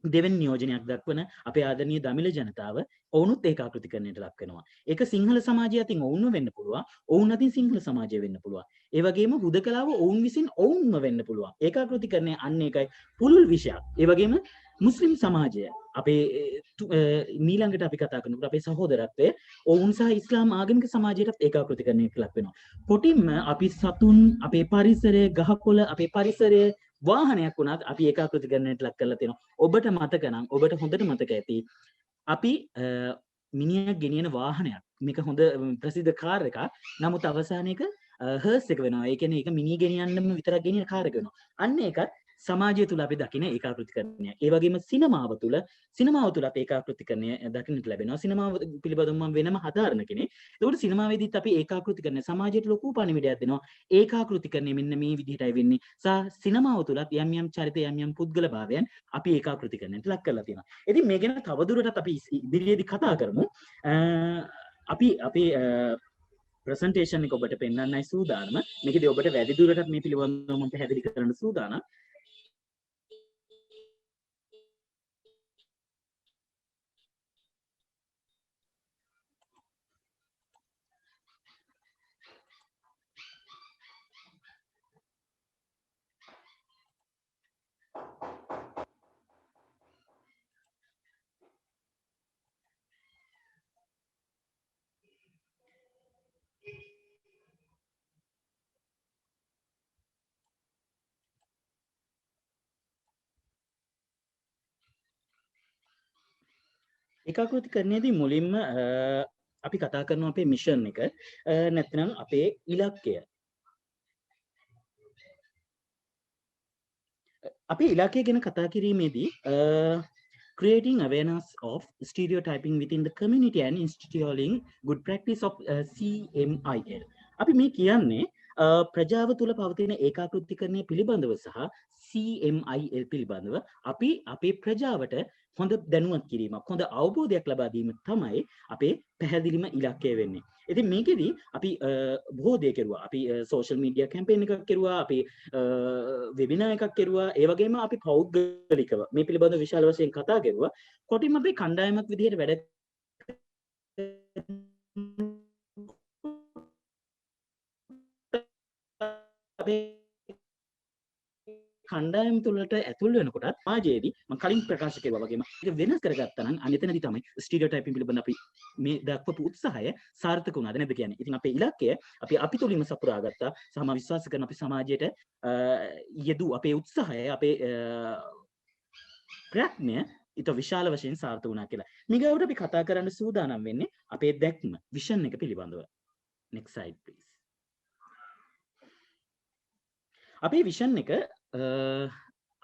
දෙවෙනි නියෝජනයක් දක්වන අපේ ආදරණීය දමිළ ජනතාව ඔවුනුත් ඒකාකෘතිකරණයට ලක් වෙනවා. ඒක සිංහල සමාජය අතින් ඔවුන්ව වෙන්න පුළුවන්. ඔවුන් අතින් සිංහල සමාජය වෙන්න පුළුවන්. ඒ වගේම හුදකලාව ඔවුන් විසින් ඔවුන්ව වෙන්න පුළුවන්. ඒකාකෘතිකරණය අන්න ඒකයි පුළුල් විෂයක්. ඒ වගේම මුස්ලිම් සමාජය අපේ මීළඟට අපි කතා කරනකොට අපේ සහෝදරත්වය ඔවුන් සහ ඉස්ලාම් ආගමික සමාජයටත් ඒකාකෘතිකරණයට ලක් වෙනවා. කොටින්ම අපි සතුන්, අපේ පරිසරය, ගහකොළ, අපේ පරිසරය වාහනයක් වුණත් අපි ඒකාකෘතිකරණයට ලක් කරලා තියෙනවා. ඔබට මතක නම් ඔබට හොඳට මතක ඇති අපි මිනිහක් ගෙනියන වාහනයක් මේක හොඳ ප්‍රසිද්ධ කාර් එකක්. නමුත් අවසානයේක හර්ස් එක වෙනවා. ඒ කියන්නේ ඒක මිනි ගෙනියන්නම විතරක් ගෙනියන කාර් එක වෙනවා. අන්න ඒකත් සමාජය තුළ අපි දකින ඒකාකෘතිකරණය. ඒ වගේම සිනමාව තුළ අපි ඒකාකෘතිකරණය දකින්නට ලැබෙනවා. සිනමාව පිළිබඳව මම වෙනම හදාරන කෙනෙක්. ඒකට සිනමාවේදීත් අපි ඒකාකෘතිකරණය සමාජයට ලොකු පණිවිඩයක් දෙනවා. ඒකාකෘතිකරණය මෙන්න මේ විදිහටයි වෙන්නේ. සහ සිනමාව තුළත් යම් චරිත යම් පුද්ගල භාවයන් අපි ඒකාකෘතිකරණයට ලක් කරලා තියෙනවා. ඉතින් මේ ගැන තවදුරටත් අපි ඉදිරියේදී කතා කරමු. අපි අපේ ප්‍රසන්ටේෂන් එක ඔබට පෙන්වන්නයි සූදානම. මේකදී ඔබට වැඩි දුරටත් මේ පිළිබඳව මම පැහැදිලි කරන්න සූදානම්. ඒකාකෘතිකරණයේදී මුලින්ම අපි කතා කරනවා අපේ මිෂන් එක නැත්නම් අපේ ඉලක්කය. අපේ ඉලක්කය ගැන කතා කිරීමේදී creating awareness of stereotyping within the community and instilling good practice of CMIL. අපි මේ කියන්නේ ප්‍රජාව තුළ පවතින ඒකාකෘතිකරණය පිළිබඳව සහ CMIL පිළිබඳව අපි අපේ ප්‍රජාවට හොඳ දැනුවත් කිරීමක්, හොඳ අවබෝධයක් ලබා දීම තමයි අපේ පැහැදිලිම ඉලක්කය වෙන්නේ. ඉතින් මේකෙදී අපි බොහෝ දේ කෙරුවා. අපි සෝෂල් මීඩියා කැම්පේන් එකක් කෙරුවා, අපි වෙබිනාර් එකක් කෙරුවා, ඒ වගේම අපි පෞද්ගලිකව මේ පිළිබඳව විශාල වශයෙන් කතා කෙරුවා. කොටින්ම අපි කණ්ඩායමක් විදිහට වැඩ කණ්ඩායම තුළට ඇතුල් වෙනකොටත් සමාජයේදී මම කලින් ප්‍රකාශ කළා වගේම ඒක වෙනස් කරගත්තා නම් අනිතනදී තමයි ස්ටීරියෝටයිපින් පිළිබඳ අපි මේ දක්වපු උත්සාහය සාර්ථක වුණාද නැද්ද කියන්නේ. ඉතින් අපේ ඉලක්කය අපි තුලින්ම සපුරා ගත්තා. සහ මම විශ්වාස කරන අපි සමාජයට යෙදූ අපේ උත්සාහය අපේ ප්‍රයත්නය ඊට විශාල වශයෙන් සාර්ථක වුණා කියලා. මේකට අපි කතා කරන්න සූදානම් වෙන්නේ අපේ දැක්ම විෂන් එක පිළිබඳව. next slide please. අපේ විෂන් එක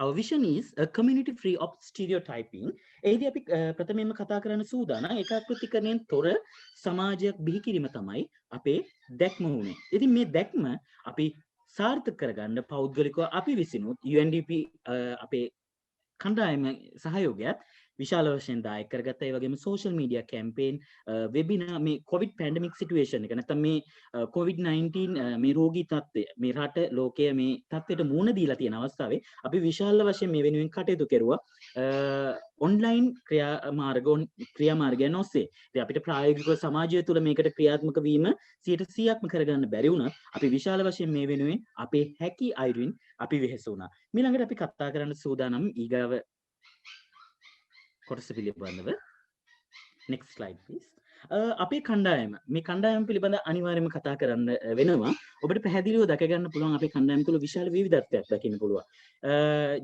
our vision is a community free of stereotyping. එහිදී අපි ප්‍රථමයෙන්ම කතා කරන්න සූදානම් ඒකාකෘතිකරණයෙන් තොර සමාජයක් බිහි කිරීම තමයි අපේ දැක්ම වුණේ. ඉතින් මේ දැක්ම අපි සාර්ථක කරගන්න පෞද්ගලිකව අපි විසිනුත් UNDP අපේ කණ්ඩායම සහයෝගයත් විශාල වශයෙන් දායක කරගත්තා. ඒ වගේම social media campaign, webinar මේ COVID pandemic situation එක නැත්නම් මේ COVID-19 මේ රෝගී තත්ත්වය මේ රට ලෝකයේ මේ තත්ත්වයට මුහුණ දීලා තියෙන අවස්ථාවේ අපි විශාල වශයෙන් මේ වෙනුවෙන් කටයුතු කෙරුවා. ඔන්ලයින් ක්‍රියාමාර්ගයන් ඔස්සේ. ඉතින් අපිට ප්‍රායෝගිකව සමාජය තුළ මේකට ක්‍රියාත්මක වීම 100%ක්ම කරගන්න බැරි වුණත් අපි විශාල වශයෙන් මේ වෙනුවෙන් අපේ හැකි අයුරින් අපි වෙහෙස වුණා. ඊළඟට අපි කතා කරන්න සූදානම් ඊගාව කොටස පිළිබඳව. next slide please. අපේ කණ්ඩායම මේ කණ්ඩායම පිළිබඳ අනිවාර්යයෙන්ම කතා කරන්න වෙනවා. ඔබට පැහැදිලිව දැක ගන්න පුළුවන් අපේ කණ්ඩායම තුළ විශාල විවිධත්වයක් දකින්න පුළුවන්.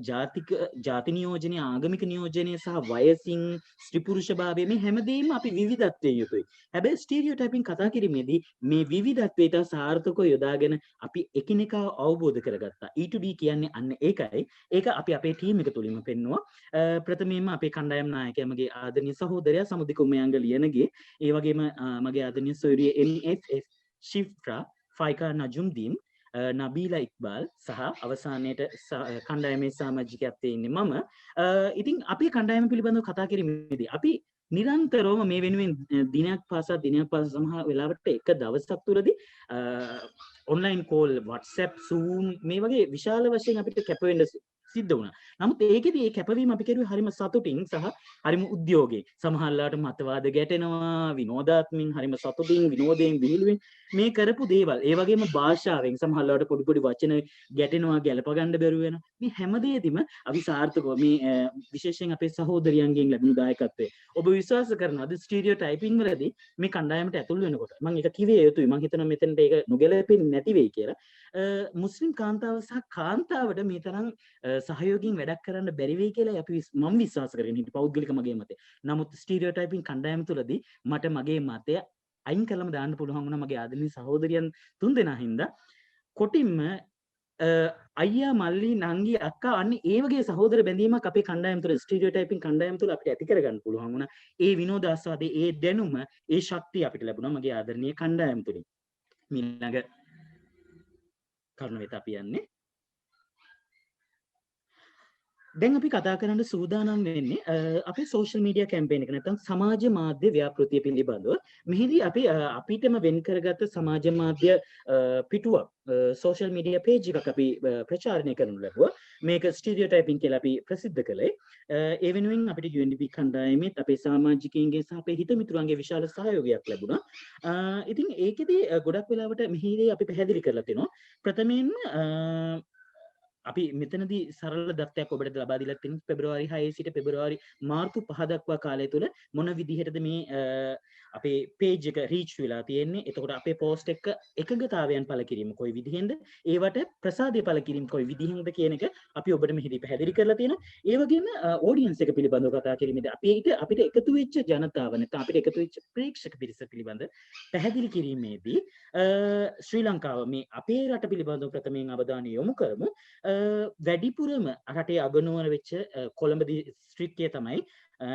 ජාති නියෝජනය, ආගමික නියෝජනය සහ වයසින් ස්ත්‍රී පුරුෂභාවය මේ හැමදේම අපි විවිධත්වයෙන් යුතුයි. හැබැයි ස්ටීරියෝටයිපින් කතා කිරීමේදී මේ විවිධත්වයට සාර්ථකව යොදාගෙන අපි එකිනෙකා අවබෝධ කරගත්තා. E to D කියන්නේ අන්න ඒකයි. ඒක අපි අපේ ටීම් එක තුලින්ම පෙන්නුවා. ප්‍රථමයෙන්ම අපේ කණ්ඩායම් නායකයා මගේ ආදරණීය සහෝදරයා සමුදික උමයංග ලියනගේ, ඒ වගේම මගේ ආදරණීය සොයුරිය NSS ශිෆ්‍රා, ෆයිකා නජුම්දීන්, නබීලා ඉක්බාල් සහ අවසානයේට කණ්ඩායමේ සමාජිකයත්වයේ ඉන්නේ මම. ඉතින් අපි කණ්ඩායම පිළිබඳව කතා කිරීමේදී අපි නිරන්තරවම මේ වෙනුවෙන් දිනයක් පාසා සමහර වෙලාවට එක දවසක් තුරදී ඔන්ලයින් කෝල්, WhatsApp, Zoom මේ වගේ විශාල වශයෙන් අපිට කැප වෙන්න සිද්ධ වුණා. නමුත් ඒකෙදි මේ කැපවීම අපි කරුවේ හරිම සතුටින් සහ හරිම උද්‍යෝගයෙන්. සමහරලාට මතවාද ගැටෙනවා, විනෝදාත්මකින් හරිම සතුටින් විනෝදයෙන් විහිළුවෙන් මේ කරපු දේවල්. ඒ වගේම භාෂාවෙන් සමහරලාට පොඩි පොඩි වචන ගැටෙනවා, ගැලප ගන්න බැරුව වෙනවා. මේ හැමදේදීම අපි සාර්ථකව මේ විශේෂයෙන් අපේ සහෝදරියන්ගෙන් ලැබුණු දායකත්වය. ඔබ විශ්වාස කරනවද ස්ටීරියෝටයිපින් වලදී මේ කණ්ඩායමට ඇතුල් වෙනකොට මම ඒක කිව්වේ යුතුයි. මම හිතනවා මෙතනට ඒක නොගැලපෙන්නේ නැති වෙයි කියලා. මුස්ලිම් කාන්තාව සහ කාන්තාවට මේ තරම් සහයෝගයෙන් වැඩක් කරන්න බැරි වෙයි කියලා මම විශ්වාස කරගෙන හිටිය පෞද්ගලික මගේ මතය. නමුත් ස්ටීරියෝටයිපින් කණ්ඩායම තුලදී මට මගේ මතය අයින් කළම දාන්න පුළුවන් වුණා මගේ ආදරණීය සහෝදරියන් තුන්දෙනා හින්දා. කොටින්ම අයියා, මල්ලි, නංගි, අක්කා අන්න ඒ වගේ සහෝදර බැඳීමක් අපේ කණ්ඩායම තුළ ස්ටීරියෝටයිපින් කණ්ඩායම තුළ අපිට ඇති කරගන්න පුළුවන් වුණා. ඒ විනෝදාස්වාදයේ ඒ දැනුම, ඒ ශක්තිය අපිට ලැබුණා මගේ ආදරණීය කණ්ඩායම තුලින්. ඊළඟ කරුණ වෙත අපි යන්නේ. දැන් අපි කතා කරන්න සූදානම් වෙන්නේ අපේ සෝෂල් මීඩියා කැම්පේන් එක නැත්නම් සමාජ මාධ්‍ය ව්‍යාපෘතිය පිළිබඳව. මෙහිදී අපි අපිටම වෙන් කරගත්ත සමාජ මාධ්‍ය පිටුවක්, සෝෂල් මීඩියා පේජ් එකක් අපි ප්‍රචාරණය කරනු ලැබුවා. මේක ස්ටීරියෝටයිපින් කියලා අපි ප්‍රසිද්ධ කළේ. ඒ වෙනුවෙන් අපිට UNDP කණ්ඩායමෙත් අපේ සමාජිකයින්ගේ සහ අපේ හිත මිතුරන්ගේ විශාල සහයෝගයක් ලැබුණා. ඉතින් ඒකෙදී ගොඩක් වෙලාවට මෙහිදී අපි පැහැදිලි කරලා තිනවා. ප්‍රථමයෙන්ම අපි මෙතනදී සරල දත්තයක් ඔබට ලබා දීලා තියෙනවා. පෙබරවාරි 6 සිට පෙබරවාරි මාර්තු 5 දක්වා කාලය තුල මොන විදිහටද මේ අපේ පේජ් එක රීච් වෙලා තියෙන්නේ. එතකොට අපේ පෝස්ට් එක එකඟතාවයන් පළ කිරීම කොයි විදිහෙන්ද, ඒවට ප්‍රසාදය පළ කිරීම කොයි විදිහෙන්ද කියන එක අපි ඔබට මෙහිදී පැහැදිලි කරලා තියෙනවා. ඒ වගේම ඔඩියන්ස් එක පිළිබඳව කතා කිරීමේදී අපිට එකතු වෙච්ච ජනතාව නැත්නම් අපිට එකතු වෙච්ච ප්‍රේක්ෂක පිරිස පිළිබඳ පැහැදිලි කිරීමේදී ශ්‍රී ලංකාව මේ අපේ රට පිළිබඳව ප්‍රථමයෙන් අවධානය යොමු කරමු. වැඩිපුරම රටේ අගනුවර වෙච්ච කොළඹ දිස්ත්‍රික්කය තමයි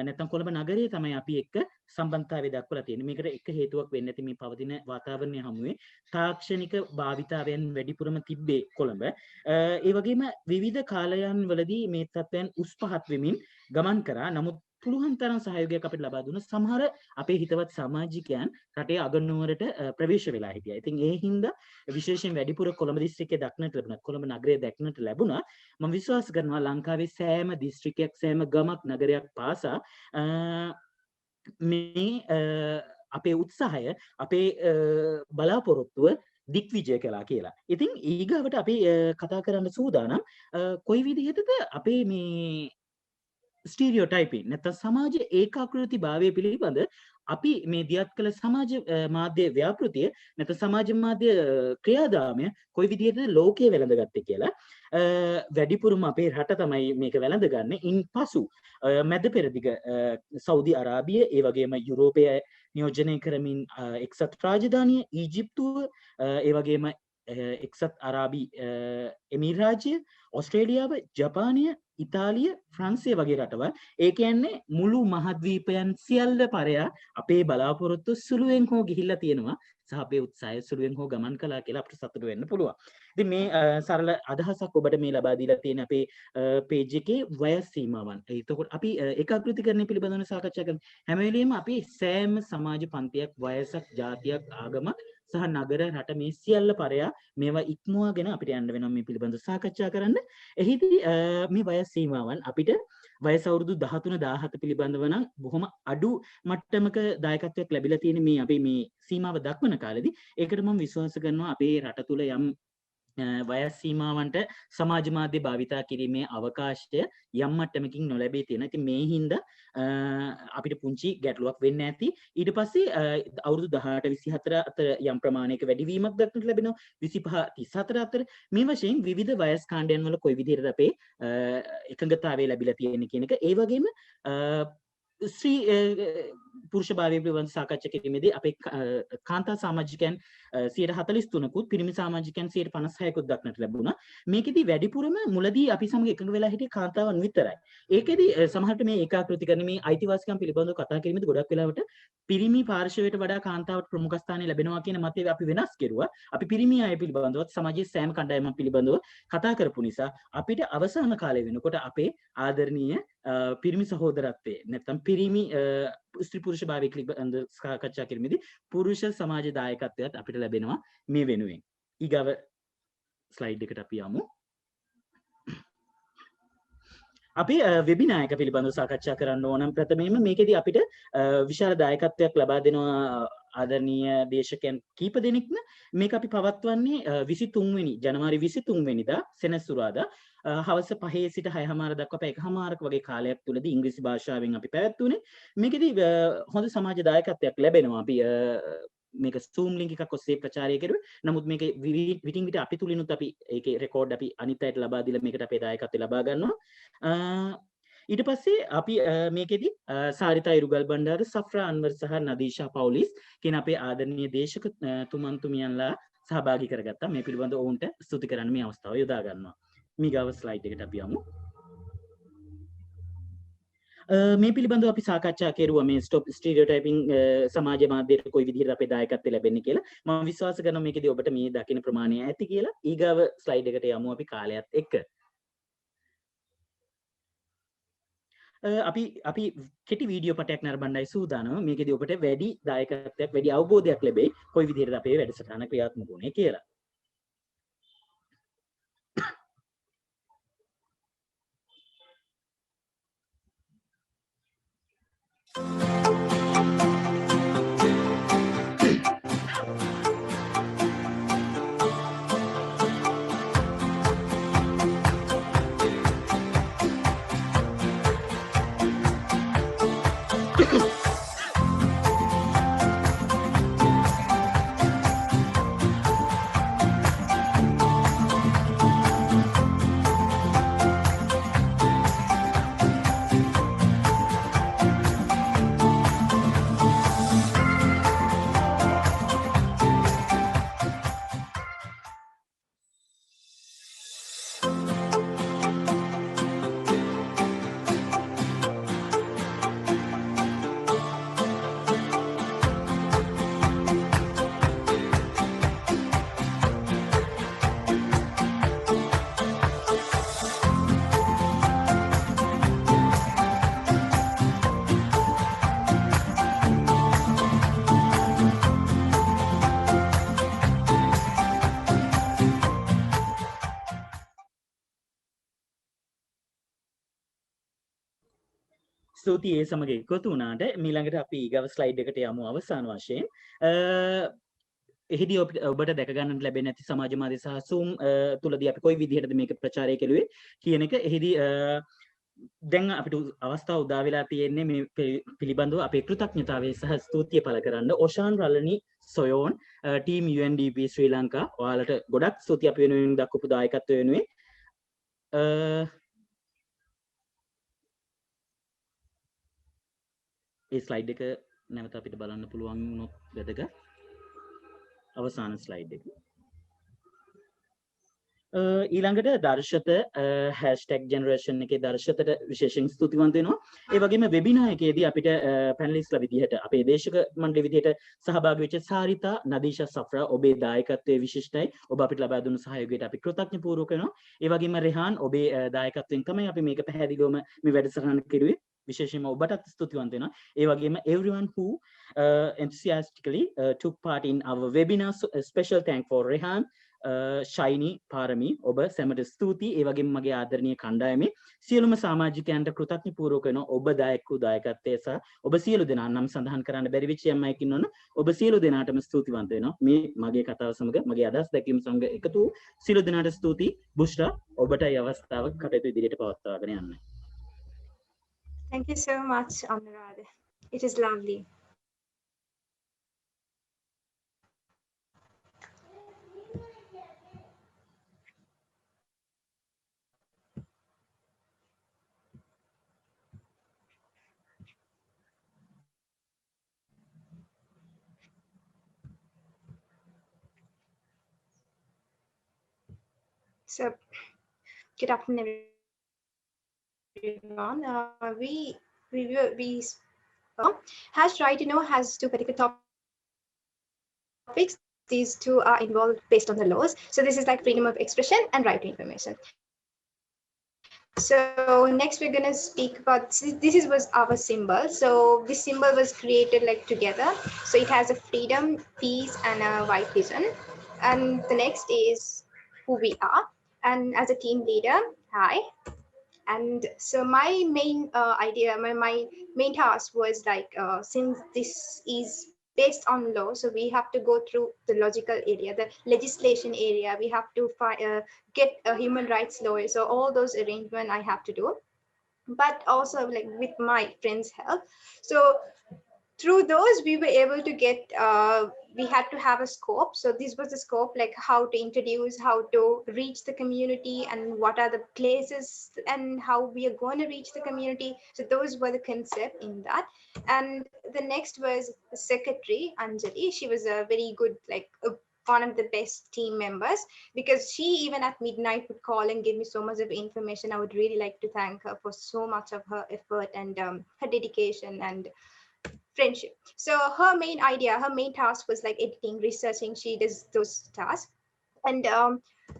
නැත්නම් කොළඹ නගරයේ තමයි අපි එක්ක සම්බන්ධතාවය දක්වලා තියෙන්නේ. මේකට එක හේතුවක් වෙන්න ඇති මේ පවතින වාතාවරණය හමුවේ තාක්ෂණික භාවිතාවයන් වැඩිපුරම තිබ්බේ කොළඹ. ඒ වගේම විවිධ කාලයන් වලදී මේ තත්ත්වයන් උස් පහත් වෙමින් ගමන් කරා. නමුත් පුළුවන් තරම් සහයෝගයක් අපිට ලබා දුන්න සමහර අපේ හිතවත් සමාජිකයන් රටේ අගනුවරට ප්‍රවේශ වෙලා හිටියා. ඉතින් ඒ හින්දා විශේෂයෙන් වැඩිපුර කොළඹ දිස්ත්‍රික්කයේ දක්නට ලැබුණා. කොළඹ නගරයේ දක්නට ලැබුණා. මම විශ්වාස කරනවා ලංකාවේ සෑම දිස්ත්‍රික්කයක්, සෑම ගමක්, නගරයක් පාසා මේ අපේ උත්සාහය, අපේ බලාපොරොත්තුව දික්විජය කළා කියලා. ඉතින් ඊගාවට අපි කතා කරන්න සූදානම් කොයි විදිහටද අපේ මේ ස්ටීරියෝටයිපින් නැත්නම් සමාජ ඒකාකෘති භාවය පිළිබඳ අපි මේ දියත් කළ සමාජ මාධ්‍ය ව්‍යාපෘතිය නැත්නම් සමාජ මාධ්‍ය ක්‍රියාදාමය කොයි විදිහටද ලෝකයේ වැළඳගත්තේ කියලා. වැඩිපුරම අපේ රට තමයි මේක වැළඳගන්නේ. ඉන්පසු මැද පෙරදිග සෞදි අරාබිය, ඒ වගේම යුරෝපය නියෝජනය කරමින් එක්සත් රාජධානිය, ඊජිප්තුව, ඒ වගේම එක්සත් අරාබි එමිරාජ්‍ය, ඔස්ට්‍රේලියාව, ජපානය, ඉතාලිය, ෆ්‍රන්සිය වගේ රටවල් ඒ කියන්නේ මුළු මහද්වීපයන් සියල්ල පරයා අපේ බලාපොරොත්තු සුළුවෙන් හෝ ගිහිල්ලා තියෙනවා සහ අපේ උත්සාහය සුළුවෙන් හෝ ගමන් කළා කියලා අපිට සතුටු වෙන්න පුළුවන්. ඉතින් මේ සරල අදහසක් ඔබට මේ ලබා දීලා තියෙන අපේ පේජ් එකේ වයස් සීමාවන්. එතකොට අපි ඒකාග්‍රීකරණය පිළිබඳව සාකච්ඡා කරන හැම වෙලෙම අපි සෑම සමාජ පන්තියක්, වයසක්, ජාතියක්, ආගමක් සහ නගර රට මේ සියල්ල පරයා මේවා ඉක්මවාගෙන අපිට යන්න වෙනවා මේ පිළිබඳව සාකච්ඡා කරන්න. එහිදී මේ වයස් සීමාවන් අපිට වයස අවුරුදු 13 17 පිළිබඳව නම් බොහොම අඩු මට්ටමක දායකත්වයක් ලැබිලා තියෙන මේ අපි මේ සීමාව දක්වන කාලෙදී ඒකට මම විශ්වාස කරනවා අපේ රට තුල යම් වයස් සීමාවන්ට සමාජ මාධ්‍ය භාවිතා කිරීමේ අවකාශය යම් මට්ටමකින් නොලැබී තියෙනවා. ඉතින් මේ හින්දා අපිට පුංචි ගැටලුවක් වෙන්න ඇති. ඊට පස්සේ අවුරුදු 18 24 අතර යම් ප්‍රමාණයක වැඩිවීමක් දක්නට ලැබෙනවා. 25 34 අතර මේ වශයෙන් විවිධ වයස් කාණ්ඩයන් වල කොයි විදිහටද අපේ එකඟතාවය ලැබිලා තියෙන්නේ කියන එක. ඒ වගේම ශ්‍රී පුරුෂ භාවය පිළිබඳව සාකච්ඡා කිරීමේදී අපේ කාන්තා සමාජිකයන් 43%කුත් පිරිමි සමාජිකයන් 56%කුත් දක්නට ලැබුණා. මේකෙදි වැඩිපුරම මුලදී අපි සමග එකඟ වෙලා හිටියේ කාන්තාවන් විතරයි. ඒකෙදි සමහරට මේ ඒකාකෘතිකරණ මේ අයිතිවාසිකම් පිළිබඳව කතා කිරීමේදී ගොඩක් වෙලාවට පිරිමි පාර්ශවයට වඩා කාන්තාවට ප්‍රමුඛ ස්ථානය ලැබෙනවා කියන මතය අපි වෙනස් කෙරුවා. අපි පිරිමි අය පිළිබඳව සමාජයේ සෑම කණ්ඩායමක් පිළිබඳව කතා කරපු නිසා අපිට අවසාන කාලය වෙනකොට අපේ ආදරණීය පිරිමි සහෝදරත්වයේ නැත්නම් පිරිමි ස්ත්‍රී පුරුෂ භාවය පිළිබඳව සාකච්ඡා කිරීමේදී පුරුෂ සමාජ දායකත්වයක් අපිට ලැබෙනවා මේ වෙනුවෙන්. ඊගව ස්ලයිඩ් එකට අපි යමු. අපි වෙබිනායක පිළිබඳව සාකච්ඡා කරන්න ඕනම් ප්‍රථමයෙන්ම මේකෙදී අපිට විශාල දායකත්වයක් ලබා දෙනවා ආදරණීය දේශකයන් කීප දෙනෙක්ම. මේක අපි පවත්වන්නේ 23 වෙනි ජනවාරි 23 වෙනිදා සෙනසුරාදා හවස 5 සිට 6:00 දක්වා පැය එකමාරක වගේ කාලයක් තුලදී ඉංග්‍රීසි භාෂාවෙන් අපි පැවැත්වුනේ. මේකෙදී හොඳ සමාජ දායකත්වයක් ලැබෙනවා. අපි මේක Zoom link එකක් ඔස්සේ ප්‍රචාරය කරුවේ. නමුත් මේක විටින් විට අපි තුලිනුත් අපි ඒකේ රෙකෝඩ් අපි අනිත් අයට ලබා දීලා මේකට අපේ දායකත්වය ලබා ගන්නවා. ඊට පස්සේ අපි මේකෙදි සාරිතා ඉරුගල් බණ්ඩාර, සෆ්රා අන්වර් සහ නදීෂා පවුලිස් කියන අපේ ආදරණීය දේශක තුමන්තුමියන්ලා සහභාගී කරගත්තා. මේ පිළිබඳව ඔවුන්ට ස්තුති කරන්න මේ අවස්ථාව යොදා ගන්නවා. මීගාව ස්ලයිඩ් එකට අපි යමු. මේ පිළිබඳව අපි සාකච්ඡා කෙරුවා මේ ස්ටොප් ස්ටීරියෝටයිපින් සමාජ මාධ්‍යයට කොයි විදිහට අපේ දායකත්වය ලැබෙන්නේ කියලා. මම විශ්වාස කරනවා මේකදී ඔබට මේ දකින්න ප්‍රමාණය ඇති කියලා. ඊගාව ස්ලයිඩ් එකට යමු අපි කාලයත් එක්ක. අපි කෙටි වීඩියෝ පටයක් නරඹන්නයි සූදානම්. මේකදී ඔබට වැඩි දායකත්වයක් වැඩි අවබෝධයක් ලැබෙයි කොයි විදිහට අපේ වැඩසටහන ක්‍රියාත්මක වුණේ කියලා. ස්තුතියි ඒ සමග එකතු වුණාට ඊළඟට අපි ඊගව ස්ලයිඩ් එකට යමු අවසාන වශයෙන්. එහිදී ඔබට දැක ගන්නට ලැබෙන ඇති සමාජ මාධ්‍ය සහ Zoom තුලදී අපි කොයි විදිහටද මේක ප්‍රචාරය කෙළුවේ කියන එක. එහිදී දැන් අපිට අවස්ථාව උදා වෙලා තියෙන්නේ මේ පිළිබඳව අපේ කෘතඥතාවය සහ ස්තුතිය පළ කරන්න. ඔෂාන් රලනි සොයෝන් ටීම් UNDP ශ්‍රී ලංකා ඔයාලට ගොඩක් ස්තුතියි අපි වෙනුවෙන් දක්වපු දායකත්වය වෙනුවෙන්. ඒ ස්ලයිඩ් එක නැවත අපිට බලන්න පුළුවන් වුණොත් වැදගත්. අවසාන ස්ලයිඩ් එක. ඊළඟට දර්ශත හැෂ්ටැග් ජෙනරේෂන් එකේ දර්ශතට විශේෂයෙන් ස්තුතිවන්ත වෙනවා. ඒ වගේම වෙබිනාර් එකේදී අපිට පැනලිස්ට්ලා විදිහට අපේ දේශක මණ්ඩල විදිහට සහභාගී වෙච්ච සාරිතා නදීෂා සෆ්රා ඔබේ දායකත්වයේ විශිෂ්ටයි. ඔබ අපිට ලබා දුන්න සහයෝගයට අපි කෘතඥ පූර්වක වෙනවා. ඒ වගේම රෙහාන් ඔබේ දායකත්වයෙන් තමයි අපි මේක පැහැදිලිවම මේ වැඩසටහන කෙරුවේ. විශේෂයෙන්ම ඔබටත් ස්තුතිවන්ත වෙනවා. ඒ වගේම everyone who enthusiastically took part in our webinar. Special thank for Rehan, ශයිනි පාරමී ඔබ සැමට ස්තුතියි. ඒ වගේම මගේ ආදරණීය කණ්ඩායමේ සියලුම සමාජිකයන්ට කෘතඥ පූර්වක වෙනවා. ඔබ දායක වූ දායකත්වයේ සහ ඔබ සියලු දෙනා නම් සඳහන් කරන්න බැරි වෙච්ච යම් අයකින් වුණා ඔබ සියලු දෙනාටම ස්තුතිවන්ත වෙනවා. මේ මගේ කතාව සමග මගේ අදහස් දැක්වීම සමග එකතු වූ සියලු දෙනාට ස්තුතියි. බුෂ්රා ඔබට මේ අවස්ථාව කටයුතු ඉදිරියට පවත්වාගෙන යන්න. Thank you so much, Anuradha. It is lovely. So, good afternoon, everyone. Hash Right to Know has two particular topics. These two are involved based on the laws. So this is like freedom of expression and right to information. So next we're gonna speak about, this was our symbol. So this symbol was created like together. So it has a freedom, peace, and a white vision. And the next is who we are. And as a team leader, hi. And so my main idea, my main task was like, since this is based on law, so we have to go through the logical area, the legislation area, we have to get a human rights lawyer. So all those arrangements I have to do, but also like with my friends' help. So through those we were able to get we had to have a scope. So this was the scope, like how to introduce, how to reach the community, and what are the places and how we are going to reach the community. So those were the concept in that. And the next was the secretary, Anjali. She was a very good, like one of the best team members, because she even at midnight would call and give me so much of information. I would really like to thank her for so much of her effort and her dedication and friendship. So her main idea, her main task was like editing, researching. She does those tasks. And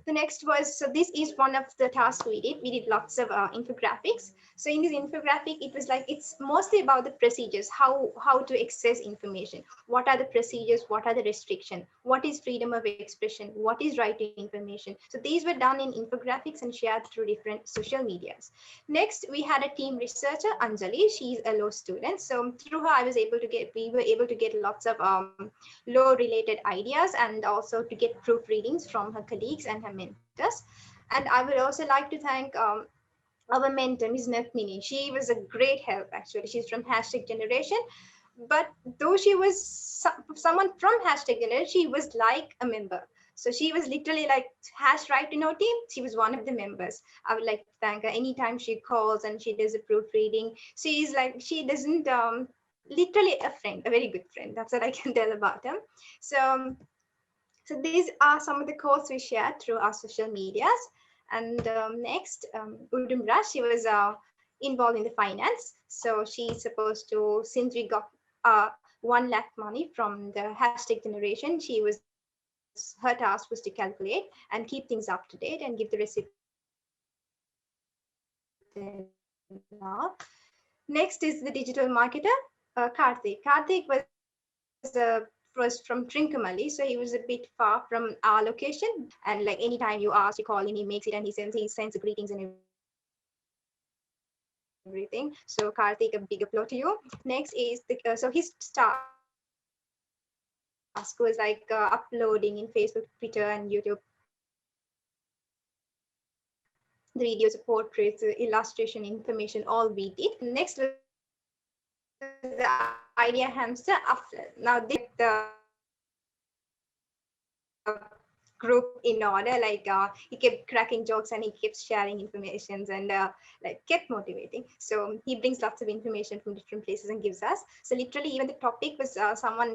the next was, so this is one of the tasks we did. We did lots of infographics. So in this infographic, it was like, it's mostly about the procedures, how to access information. What are the procedures? What are the restrictions? What is freedom of expression? What is right to information? So these were done in infographics and shared through different social medias. Next, we had a team researcher, Anjali. She's a law student. So through her, we were able to get lots of law related ideas, and also to get proofreadings from her colleagues and her mentors. And I would also like to thank our mentor, Ms. Natmini. She was a great help, actually. She's from Hashtag Generation. But though she was someone from Hashtag Generation, she was like a member. So she was literally like Hash Right to Know team. She was one of the members. I would like to thank her. Anytime she calls and she does a proofreading, she's like, she doesn't, literally a friend, a very good friend. That's what I can tell about her. So these are some of the quotes we shared through our social medias. And next, Udumra, she was involved in the finance. So she's supposed to, since we got 1 lakh money from the Hashtag Generation, her task was to calculate and keep things up to date and give the recipients. Next is the digital marketer, Karthik. Karthik was from Trincomalee, so he was a bit far from our location. And like anytime you ask, you call him, he makes it, and he sends greetings and everything. So Karthik, a big applause to you. Next is so his task was like uploading in Facebook, Twitter, and YouTube the videos, the portraits, the illustration, information, all we did. Next was the idea hamster, Aflan. Now the group in order, like he kept cracking jokes and he kept sharing informations and like kept motivating. So he brings lots of information from different places and gives us. So literally even the topic was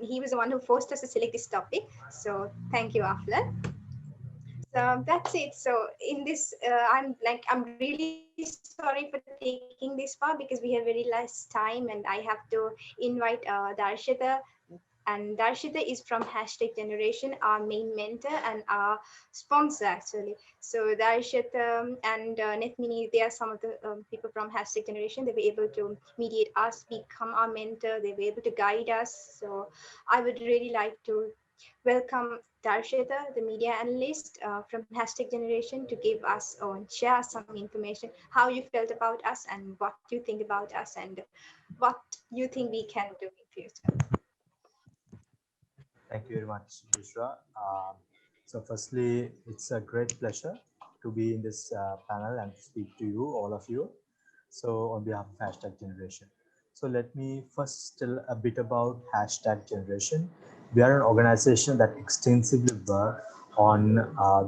he was the one who forced us to select this topic. So thank you, Aflan. So that's it. So in this, I'm really sorry for taking this far because we have very less time, and I have to invite Darshita. And Darshita is from Hashtag Generation, our main mentor and our sponsor actually. So Darshita and Nethmini, they are some of the people from Hashtag Generation. They were able to mediate us, become our mentor. They were able to guide us. So I would really like to welcome Darshita, the media analyst from Hashtag Generation, to give us or share us some information, how you felt about us and what you think about us and what you think we can do in future. Thank you very much, Bushra. So firstly, it's a great pleasure to be in this panel and to speak to you, all of you. So on behalf of Hashtag Generation. So let me first tell a bit about Hashtag Generation. We are an organization that extensively work on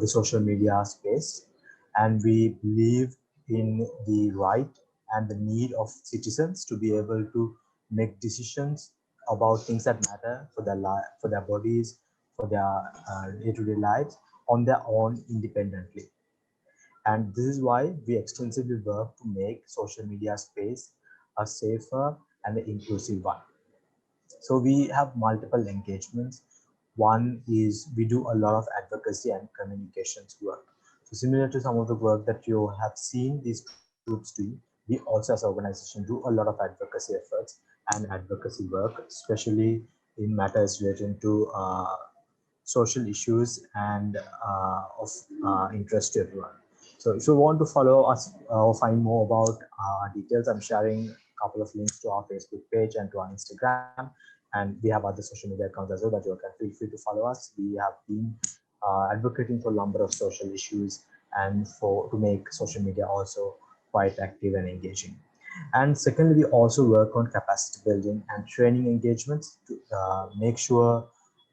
the social media space, and we believe in the right and the need of citizens to be able to make decisions about things that matter for their life, for their bodies, for their day-to-day lives on their own independently. And this is why we extensively work to make social media space a safer and an inclusive one. So we have multiple engagements. One is we do a lot of advocacy and communications work. So similar to some of the work that you have seen these groups doing, we also as an organization do a lot of advocacy efforts and advocacy work, especially in matters related to social issues and of interest to everyone. So if you want to follow us or find more about details, I'm sharing a couple of links to our Facebook page and to our Instagram. And we have other social media accounts as well that you can feel free to follow us. We have been advocating for a number of social issues and to make social media also quite active and engaging. And secondly, we also work on capacity building and training engagements to make sure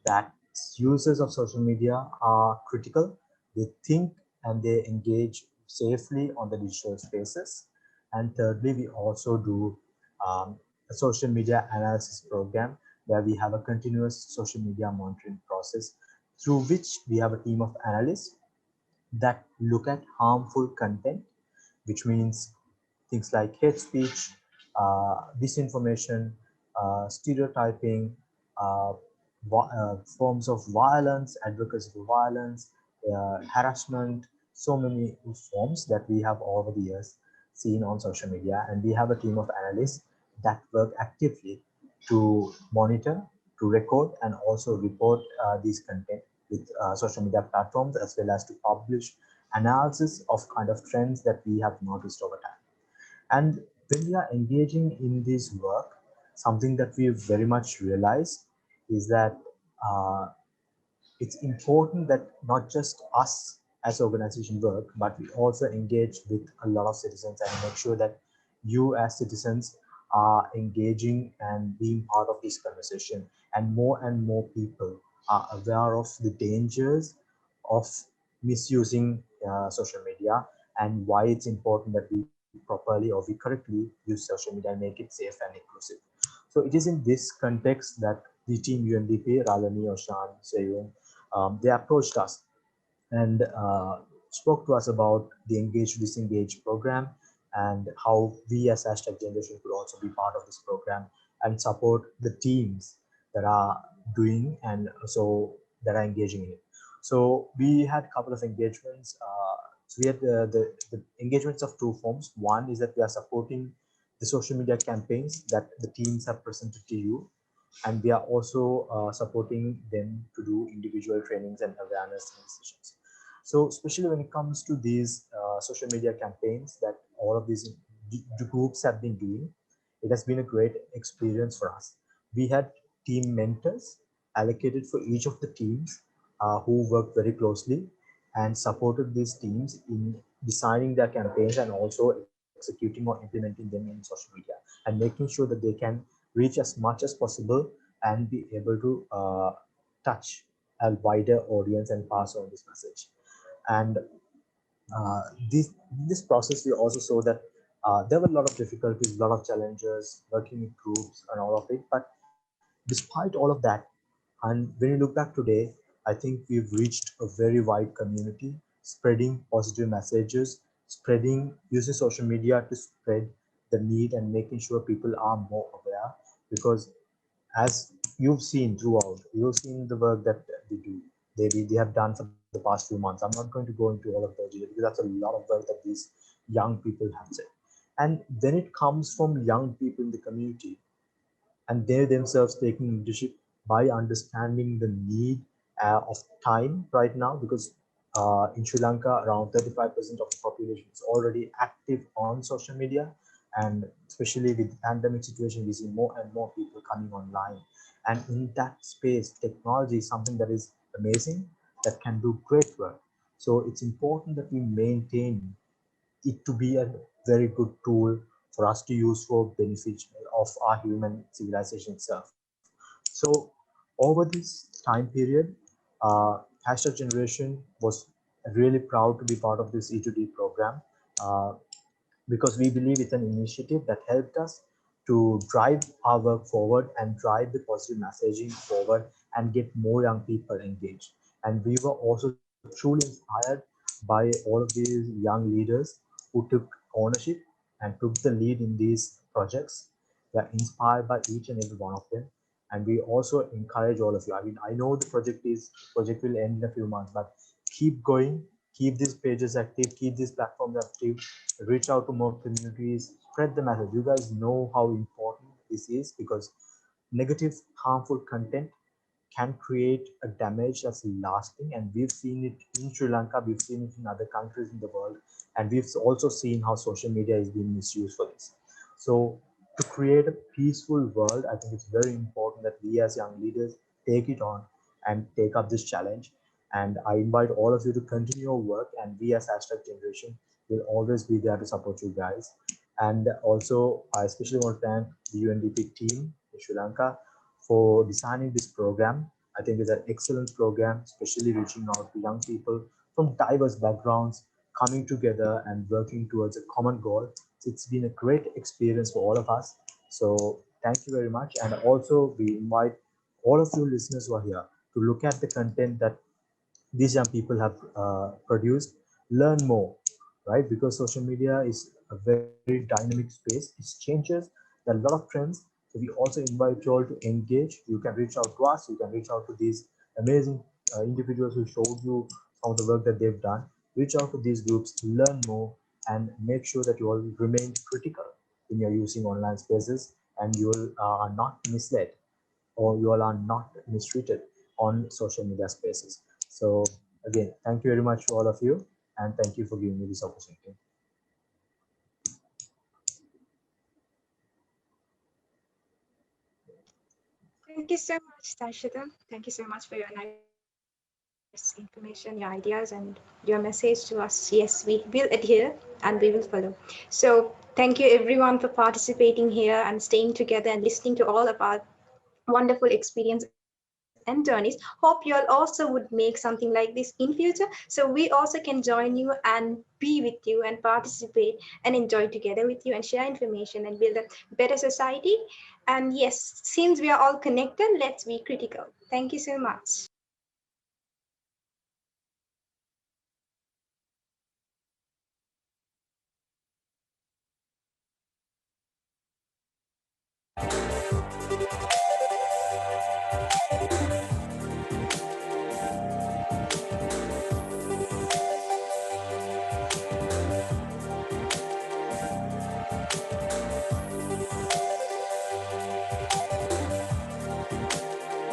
that users of social media are critical, they think and they engage safely on the digital spaces. And thirdly, we also do a social media analysis program where we have a continuous social media monitoring process through which we have a team of analysts that look at harmful content, which means things like hate speech, disinformation, stereotyping, uh, forms of violence, advocacy for violence, harassment, so many forms that we have over the years seen on social media. And we have a team of analysts that work actively to monitor, to record, and also report these content with social media platforms, as well as to publish analysis of kind of trends that we have noticed over time. And when we are engaging in this work, something that we very much realize is that uh, it's important that not just us as organization work, but we also engage with a lot of citizens and make sure that you as citizens are engaging and being part of this conversation. And more people are aware of the dangers of misusing social media and why it's important that we properly or we correctly use social media and make it safe and inclusive. So it is in this context that the team UNDP, Ralani, Oshan, Seyum, they approached us and spoke to us about the Engage to Disengage program and how we as Hashtag Generation could also be part of this program and support the teams that are doing and so that are engaging in it. So we had a couple of engagements. So we had the engagements of two forms. One is that we are supporting the social media campaigns that the teams have presented to you, and we are also supporting them to do individual trainings and awareness sessions. So especially when it comes to these social media campaigns that all of these groups have been doing, it has been a great experience for us. We had team mentors allocated for each of the teams who worked very closely and supported these teams in designing their campaigns and also executing or implementing them in social media and making sure that they can reach as much as possible and be able to touch a wider audience and pass on this message. And uh, this this process, we also saw that there were a lot of difficulties, a lot of challenges, working in groups and all of it. But despite all of that, and when you look back today, I think we've reached a very wide community, spreading positive messages, spreading using social media to spread the need and making sure people are more aware. Because as you've seen throughout, you've seen the work that they do, they have done for the past few months. I'm not going to go into all of those details because that's a lot of work that these young people have said. And then it comes from young people in the community and they themselves taking leadership by understanding the need of time right now, because in Sri Lanka around 35% of the population is already active on social media, and especially with the pandemic situation we see more and more people coming online, and in that space technology is something that is amazing, that can do great work. So it's important that we maintain it to be a very good tool for us to use for benefit of our human civilization itself. So over this time period, hashtag generation was really proud to be part of this E2D program, uh, because we believe it's an initiative that helped us to drive our work forward and drive the positive messaging forward and get more young people engaged. And we were also truly inspired by all of these young leaders who took ownership and took the lead in these projects. We are inspired by each and every one of them. And we also encourage all of you. I mean, I know the project will end in a few months, but keep going, keep these pages active, keep these platforms active, reach out to more communities, spread the message. You guys know how important this is, because negative, harmful content can create a damage that's lasting. And we've seen it in Sri Lanka, we've seen it in other countries in the world, and we've also seen how social media is being misused for this. So to create a peaceful world, I think it's very important that we as young leaders take it on and take up this challenge. And I invite all of you to continue your work, and we as hashtag generation will always be there to support you guys. And also, I especially want to thank the UNDP team in Sri Lanka for designing this program. I think it's an excellent program, especially reaching out to young people from diverse backgrounds, coming together and working towards a common goal. It's been a great experience for all of us. So thank you very much. And also we invite all of you listeners who are here to look at the content that these young people have produced, learn more, right? Because social media is a very dynamic space. It changes. There are a lot of trends. So we also invite you all to engage. You can reach out to us. You can reach out to these amazing individuals who showed you some of the work that they've done. Reach out to these groups, learn more, and make sure that you all remain critical in your using online spaces, and you are not misled, or you all are not mistreated on social media spaces. So again, thank you very much to all of you, and thank you for giving me this opportunity. Thank you so much, Darshita. Thank you so much for your nice information, your ideas, and your message to us. Yes, we will adhere and we will follow. So, thank you everyone for participating here and staying together and listening to all of our wonderful experience and journeys. Hope you all also would make something like this in future. So we also can join you and be with you and participate and enjoy together with you and share information and build a better society. And yes, since we are all connected, let's be critical. Thank you so much.